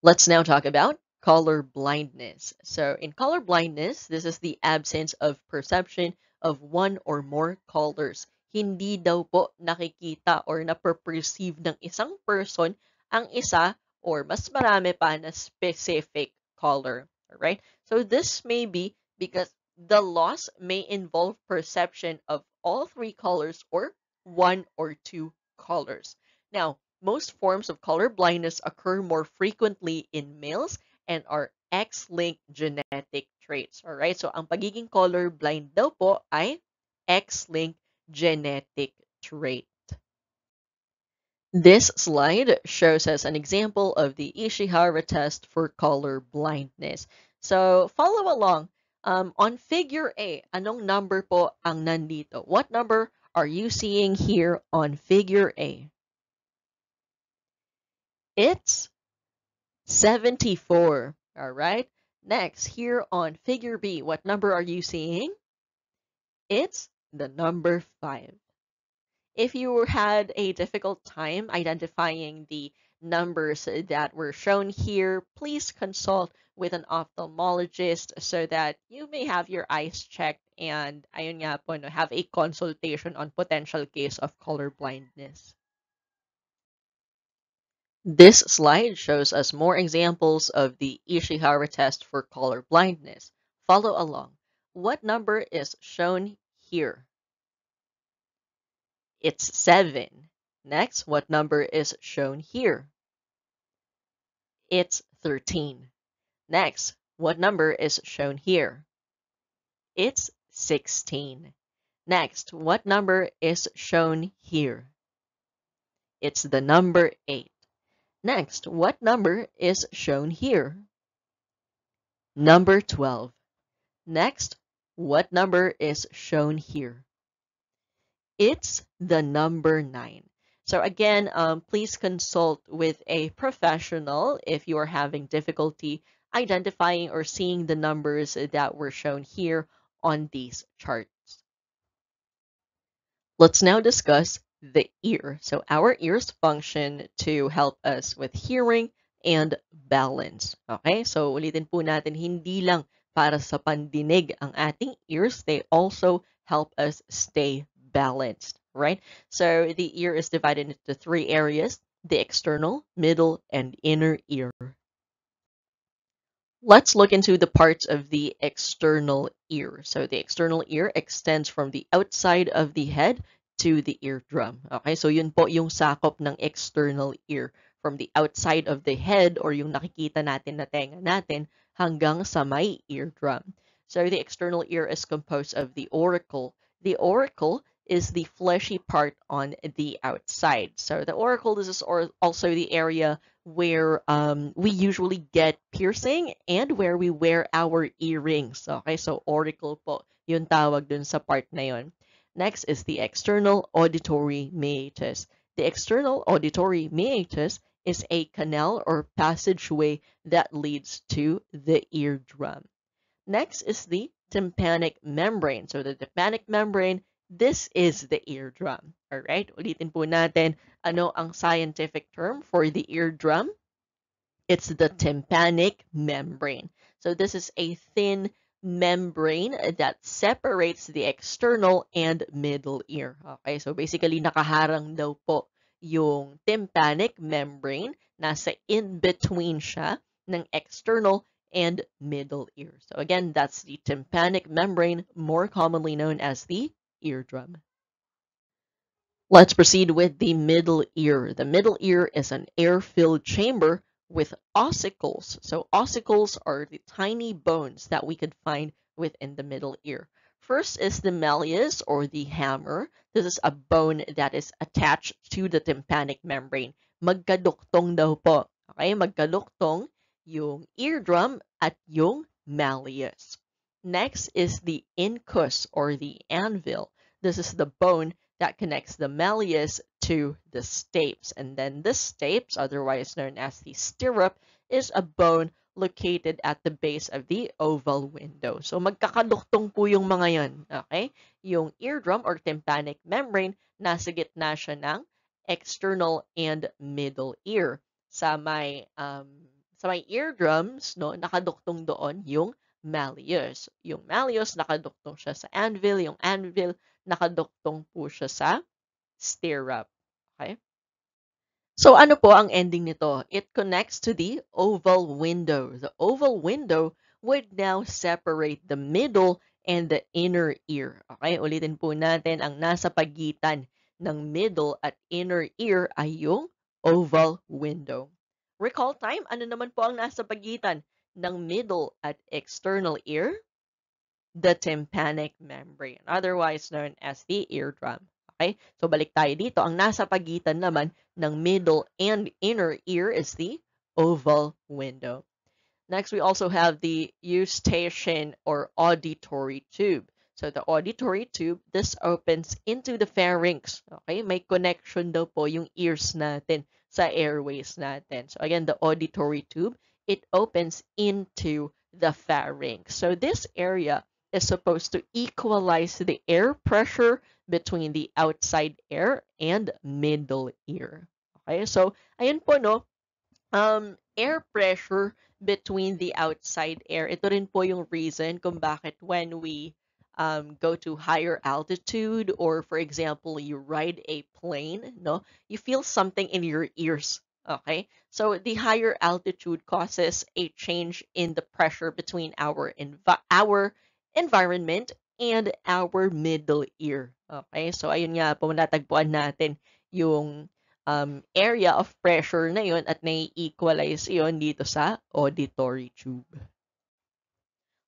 Let's now talk about color blindness. So in color blindness, this is the absence of perception of one or more colors. Hindi daw po nakikita or nape-perceive ng isang person ang isa or mas marami pa na specific color. Alright? So this may be because the loss may involve perception of all three colors or one or two colors. Now, most forms of color blindness occur more frequently in males and are X-linked genetic traits. Alright? So, ang pagiging color blind daw po ay X-linked genetic trait. This slide shows us an example of the Ishihara test for color blindness. So, follow along. On figure A, anong number po ang nandito? What number are you seeing here on figure A? It's 74. All right. Next, here on figure B, what number are you seeing? It's the number 5. If you had a difficult time identifying the numbers that were shown here, please consult with an ophthalmologist so that you may have your eyes checked and ayun nga po, no, have a consultation on potential case of color blindness. This slide shows us more examples of the Ishihara test for color blindness. Follow along. What number is shown here? It's 7. Next, what number is shown here? It's 13. Next, what number is shown here? It's 16. Next, what number is shown here? It's the number 8. Next, what number is shown here? Number 12. Next, what number is shown here? It's the number 9. So again, please consult with a professional if you are having difficulty identifying or seeing the numbers that were shown here on these charts. Let's now discuss the ear. So our ears function to help us with hearing and balance. Okay? So ulitin po natin, hindi lang para sa pandinig ang ating ears, they also help us stay balanced, right? So the ear is divided into 3 areas, the external, middle, and inner ear. Let's look into the parts of the external ear. So the external ear extends from the outside of the head to the eardrum. Okay, so yun po yung sakop ng external ear. From the outside of the head or yung nakikita natin na tenga natin hanggang sa may eardrum. So the external ear is composed of the auricle. The auricle is the fleshy part on the outside. So the auricle, this is also the area where we usually get piercing and where we wear our earrings. Okay, so auricle po, yun tawag dun sa part na yun. Next is the external auditory meatus. The external auditory meatus is a canal or passageway that leads to the eardrum. Next is the tympanic membrane. So the tympanic membrane, this is the eardrum. All right, ulitin po natin, ano ang scientific term for the eardrum? It's the tympanic membrane. So this is a thin membrane that separates the external and middle ear. Okay, so basically nakaharang daw po yung tympanic membrane, nasa in-between siya ng external and middle ear. So again, that's the tympanic membrane, more commonly known as the eardrum. Let's proceed with the middle ear. The middle ear is an air-filled chamber with ossicles. So ossicles are the tiny bones that we could find within the middle ear. First is the malleus or the hammer. This is a bone that is attached to the tympanic membrane. Magkaduktong daw po. Okay, magkaduktong yung eardrum at yung malleus. Next is the incus or the anvil. This is the bone that connects the malleus to the stapes. And then the stapes, otherwise known as the stirrup, is a bone located at the base of the oval window. So magkakaduktong po yung mga yon, okay? Yung eardrum or tympanic membrane, nasa gitna siya ng external and middle ear. Sa may eardrums, no, nakaduktong doon yung malleus. Yung malleus nakaduktong siya sa anvil, yung anvil nakaduktong po siya sa stirrup. Okay? So ano po ang ending nito? It connects to the oval window. The oval window would now separate the middle and the inner ear. Okay, ulitin po natin, ang nasa pagitan ng middle at inner ear ay yung oval window. Recall time, ano naman po ang nasa pagitan ng middle at external ear? The tympanic membrane, otherwise known as the eardrum. Okay? So balik tayo dito. Ang nasa pagitan naman ng middle and inner ear is the oval window. Next, we also have the eustachian or auditory tube. So the auditory tube, this opens into the pharynx. Okay? May connection daw po yung ears natin sa airways natin. So again, the auditory tube, it opens into the pharynx. So this area is supposed to equalize the air pressure between the outside air and middle ear. Okay? So ayun po, no? Air pressure between the outside air. Ito rin po yung reason kung bakit when we go to higher altitude, or for example, you ride a plane, no, you feel something in your ears. Okay, so the higher altitude causes a change in the pressure between our environment and our middle ear. Okay, so ayun nga po, natagpuan natin yung area of pressure na yun at nai-equalize yun dito sa auditory tube.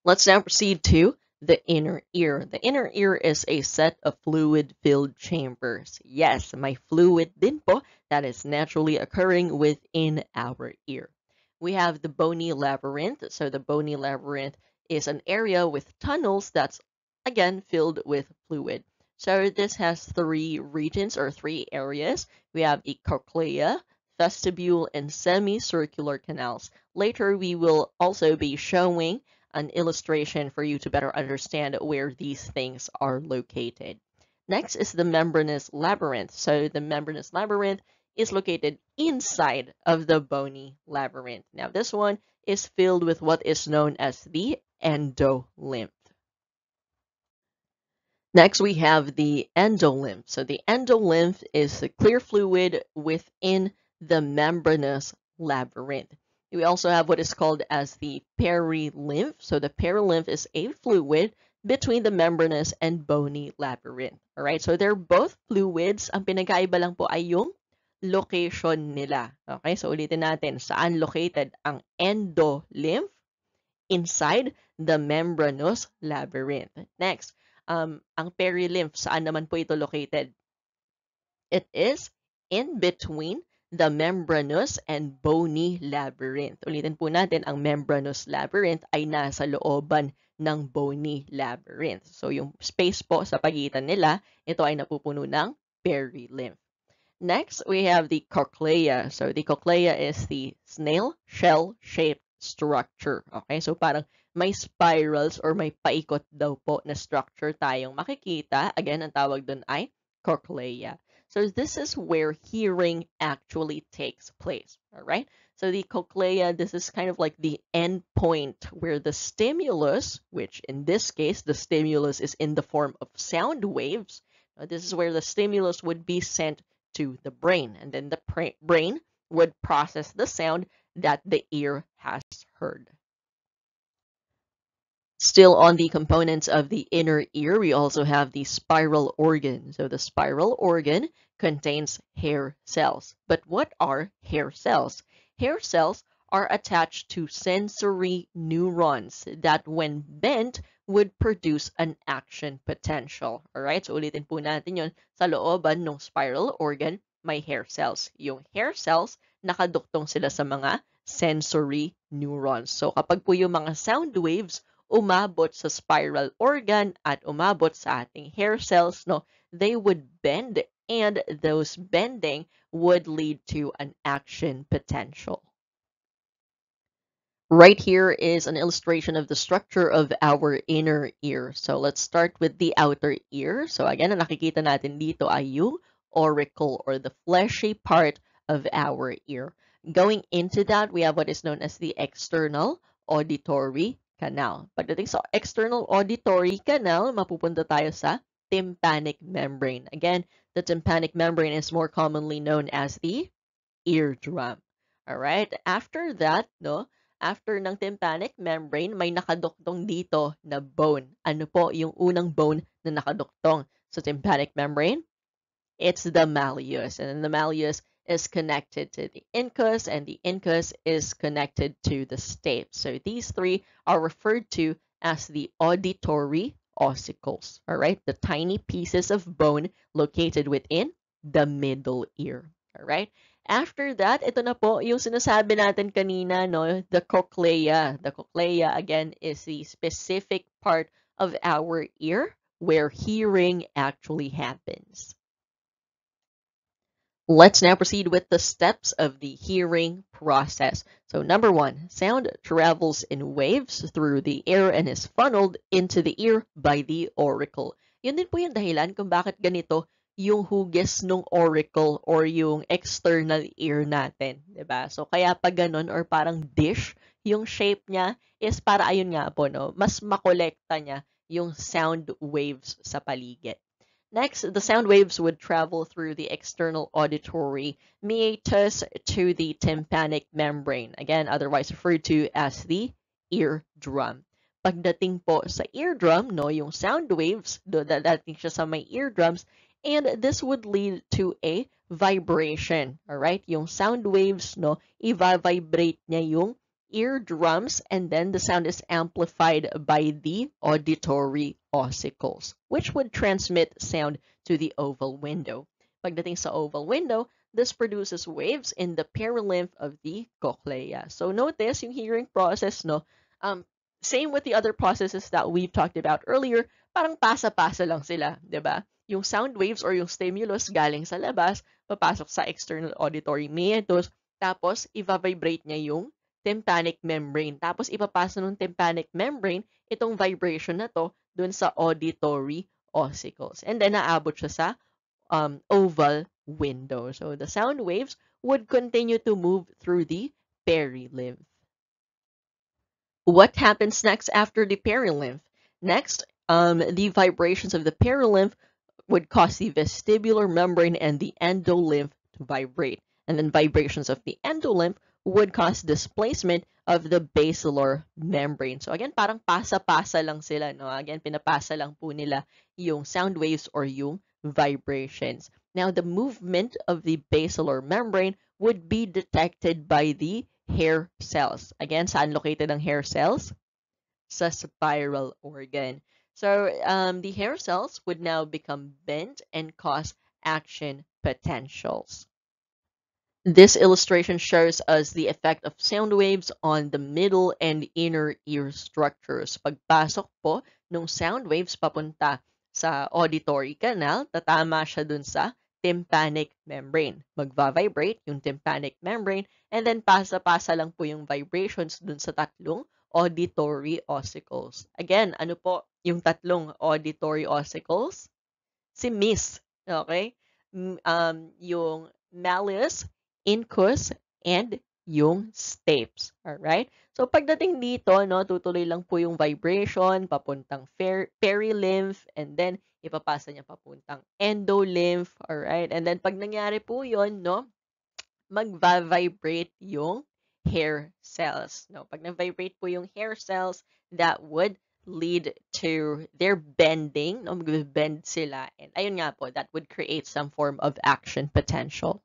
Let's now proceed to the inner ear. The inner ear is a set of fluid-filled chambers. Yes, may fluid din po that is naturally occurring within our ear. We have the bony labyrinth. So the bony labyrinth is an area with tunnels that's, again, filled with fluid. So this has three regions or three areas. We have a cochlea, vestibule, and semicircular canals. Later, we will also be showing an illustration for you to better understand where these things are located. Next is the membranous labyrinth. So the membranous labyrinth is located inside of the bony labyrinth. Now this one is filled with what is known as the endolymph. Next, we have the endolymph. So the endolymph is the clear fluid within the membranous labyrinth. We also have what is called as the perilymph. So the perilymph is a fluid between the membranous and bony labyrinth. All right, so they're both fluids. Ang pinagkaiba lang po ay yung location nila. Okay, so ulitin natin, saan located ang endolymph? Inside the membranous labyrinth. Next, ang perilymph, saan naman po ito located? It is in between the membranous and bony labyrinth. Ulitin po natin, ang membranous labyrinth ay nasa looban ng bony labyrinth. So yung space po sa pagitan nila, ito ay napupuno ng perilymph. Next, we have the cochlea. So the cochlea is the snail shell-shaped structure. Okay, so parang may spirals or may paikot daw po na structure tayong makikita. Again, ang tawag dun ay cochlea. So this is where hearing actually takes place. All right, so the cochlea, this is kind of like the end point where the stimulus, which in this case, the stimulus is in the form of sound waves. This is where the stimulus would be sent to the brain, and then the brain would process the sound that the ear has heard. Still on the components of the inner ear, we also have the spiral organ. So the spiral organ contains hair cells. But what are hair cells? Hair cells are attached to sensory neurons that when bent would produce an action potential. Alright, so ulitin po natin yun. Sa looban ng spiral organ, may hair cells. Yung hair cells, nakaduktong sila sa mga sensory neurons. So kapag po yung mga sound waves umabot sa spiral organ at umabot sa ating hair cells, no, they would bend, and those bending would lead to an action potential. Right here is an illustration of the structure of our inner ear. So let's start with the outer ear. So again, ang nakikita natin dito ay yung auricle or the fleshy part of our ear. Going into that, we have what is known as the external auditory canal. Pagdating sa external auditory canal, mapupunta tayo sa tympanic membrane. Again, the tympanic membrane is more commonly known as the eardrum. All right? After that, no? After ng tympanic membrane, may nakaduktong dito na bone. Ano po yung unang bone na nakaduktong sa tympanic membrane? It's the malleus. And the malleus is connected to the incus, and the incus is connected to the stapes. So these three are referred to as the auditory ossicles. All right? The tiny pieces of bone located within the middle ear. All right? After that, ito na po yung sinasabi natin kanina, no? The cochlea. The cochlea, again, is the specific part of our ear where hearing actually happens. Let's now proceed with the steps of the hearing process. So number one, sound travels in waves through the air and is funneled into the ear by the auricle. Yun din po yung dahilan kung bakit ganito yung hugis ng auricle or yung external ear natin, 'di ba? So kaya pag ganun or parang dish, yung shape niya is para ayun nga po, no, mas makolekta niya yung sound waves sa paligid. Next, the sound waves would travel through the external auditory meatus to the tympanic membrane, again otherwise referred to as the eardrum. Pagdating po sa eardrum, no, yung sound waves, dadating siya sa may eardrums, and this would lead to a vibration, all right? Yung sound waves, no, i-vibrate niya yung eardrums, and then the sound is amplified by the auditory ossicles, which would transmit sound to the oval window. Pagdating sa oval window, this produces waves in the perilymph of the cochlea. So notice yung hearing process, no? Same with the other processes that we've talked about earlier, parang pasa-pasa lang sila, 'di ba? Yung sound waves or yung stimulus galing sa labas, papasok sa external auditory meatus, tapos i-vibrate niya yung tympanic membrane. Tapos ipapasa ng tympanic membrane itong vibration na to dun sa auditory ossicles. And then naabot siya sa oval window. So the sound waves would continue to move through the perilymph. What happens next after the perilymph? Next, the vibrations of the perilymph would cause the vestibular membrane and the endolymph to vibrate. And then vibrations of the endolymph would cause displacement of the basilar membrane. So again, parang pasa-pasa lang sila, no? Again, pinapasa lang po nila yung sound waves or yung vibrations. Now, the movement of the basilar membrane would be detected by the hair cells. Again, saan located ang hair cells? Sa spiral organ. So the hair cells would now become bent and cause action potentials. This illustration shows us the effect of sound waves on the middle and inner ear structures. Pagpasok po ng sound waves papunta sa auditory canal, tatama siya dun sa tympanic membrane. Magva-vibrate yung tympanic membrane, and then pasa-pasa lang po yung vibrations dun sa tatlong auditory ossicles. Again, ano po yung tatlong auditory ossicles? Si Miss, okay? Yung malleus, incus, and yung stapes. Alright? So, pagdating dito, no, tutuloy lang po yung vibration papuntang perilymph, and then ipapasa niya papuntang endolymph. Alright? And then, pag nangyari po yun, no, magva-vibrate yung hair cells. No, pag na-vibrate po yung hair cells, that would lead to their bending. No, mag-bend sila. And ayun nga po, that would create some form of action potential.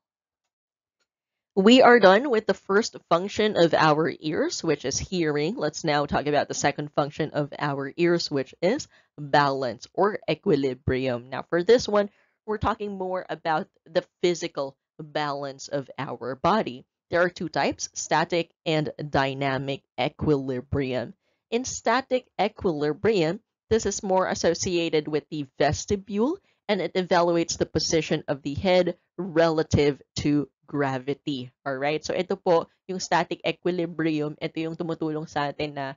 We are done with the first function of our ears, which is hearing. Let's now talk about the second function of our ears, which is balance or equilibrium. Now, for this one, we're talking more about the physical balance of our body. There are two types, static and dynamic equilibrium. In static equilibrium, this is more associated with the vestibule, and it evaluates the position of the head relative to gravity. Alright? So ito po, yung static equilibrium, ito yung tumutulong sa atin na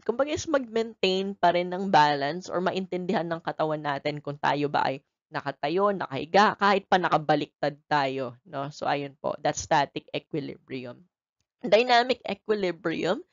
kumbaga is mag-maintain pa rin ng balance or maintindihan ng katawan natin kung tayo ba ay nakatayo, nakahiga, kahit pa nakabaliktad tayo, no? So ayun po, that's static equilibrium. Dynamic equilibrium,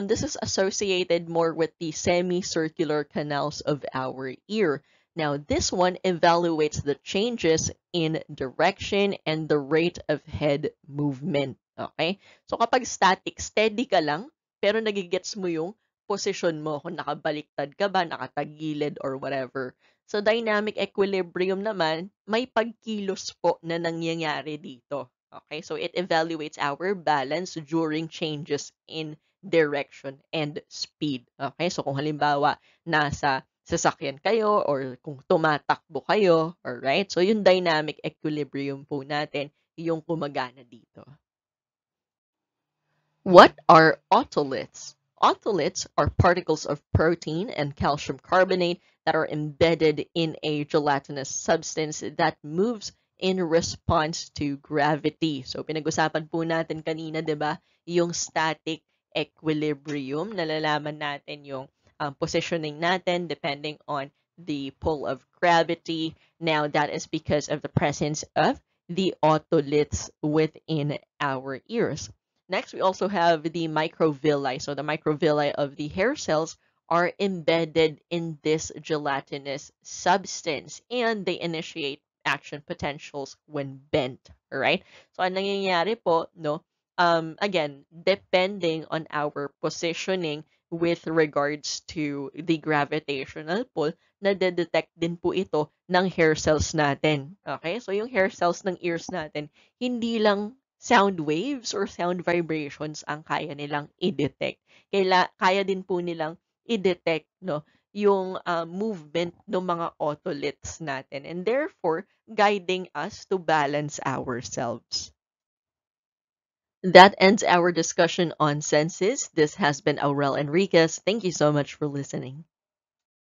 this is associated more with the semicircular canals of our ear. Now, this one evaluates the changes in direction and the rate of head movement. Okay? So, kapag static, steady ka lang, pero nagigets mo yung posisyon mo, kung nakabaliktad ka ba, nakatagilid, or whatever. So, dynamic equilibrium naman, may pagkilos po na nangyayari dito. Okay, so it evaluates our balance during changes in direction and speed. Okay, so kung halimbawa nasa sasakyan kayo or kung tumatakbo kayo, alright, so yung dynamic equilibrium po natin, yung gumagana dito. What are otoliths? Otoliths are particles of protein and calcium carbonate that are embedded in a gelatinous substance that moves in response to gravity. So, pinag-usapan po natin kanina, di ba, yung static equilibrium. Nalalaman natin yung positioning natin depending on the pull of gravity. Now, that is because of the presence of the otoliths within our ears. Next, we also have the microvilli. So the microvilli of the hair cells are embedded in this gelatinous substance and they initiate action potentials when bent. All right? So ang nangyayari po, no, again, depending on our positioning with regards to the gravitational pull, nadedetect din po ito ng hair cells natin. Okay? So yung hair cells ng ears natin, hindi lang sound waves or sound vibrations ang kaya nilang i-detect. Kaya din po nilang i-detect, no, yung movement ng mga otoliths natin and therefore guiding us to balance ourselves. That ends our discussion on senses. This has been Aurel Enriquez. Thank you so much for listening.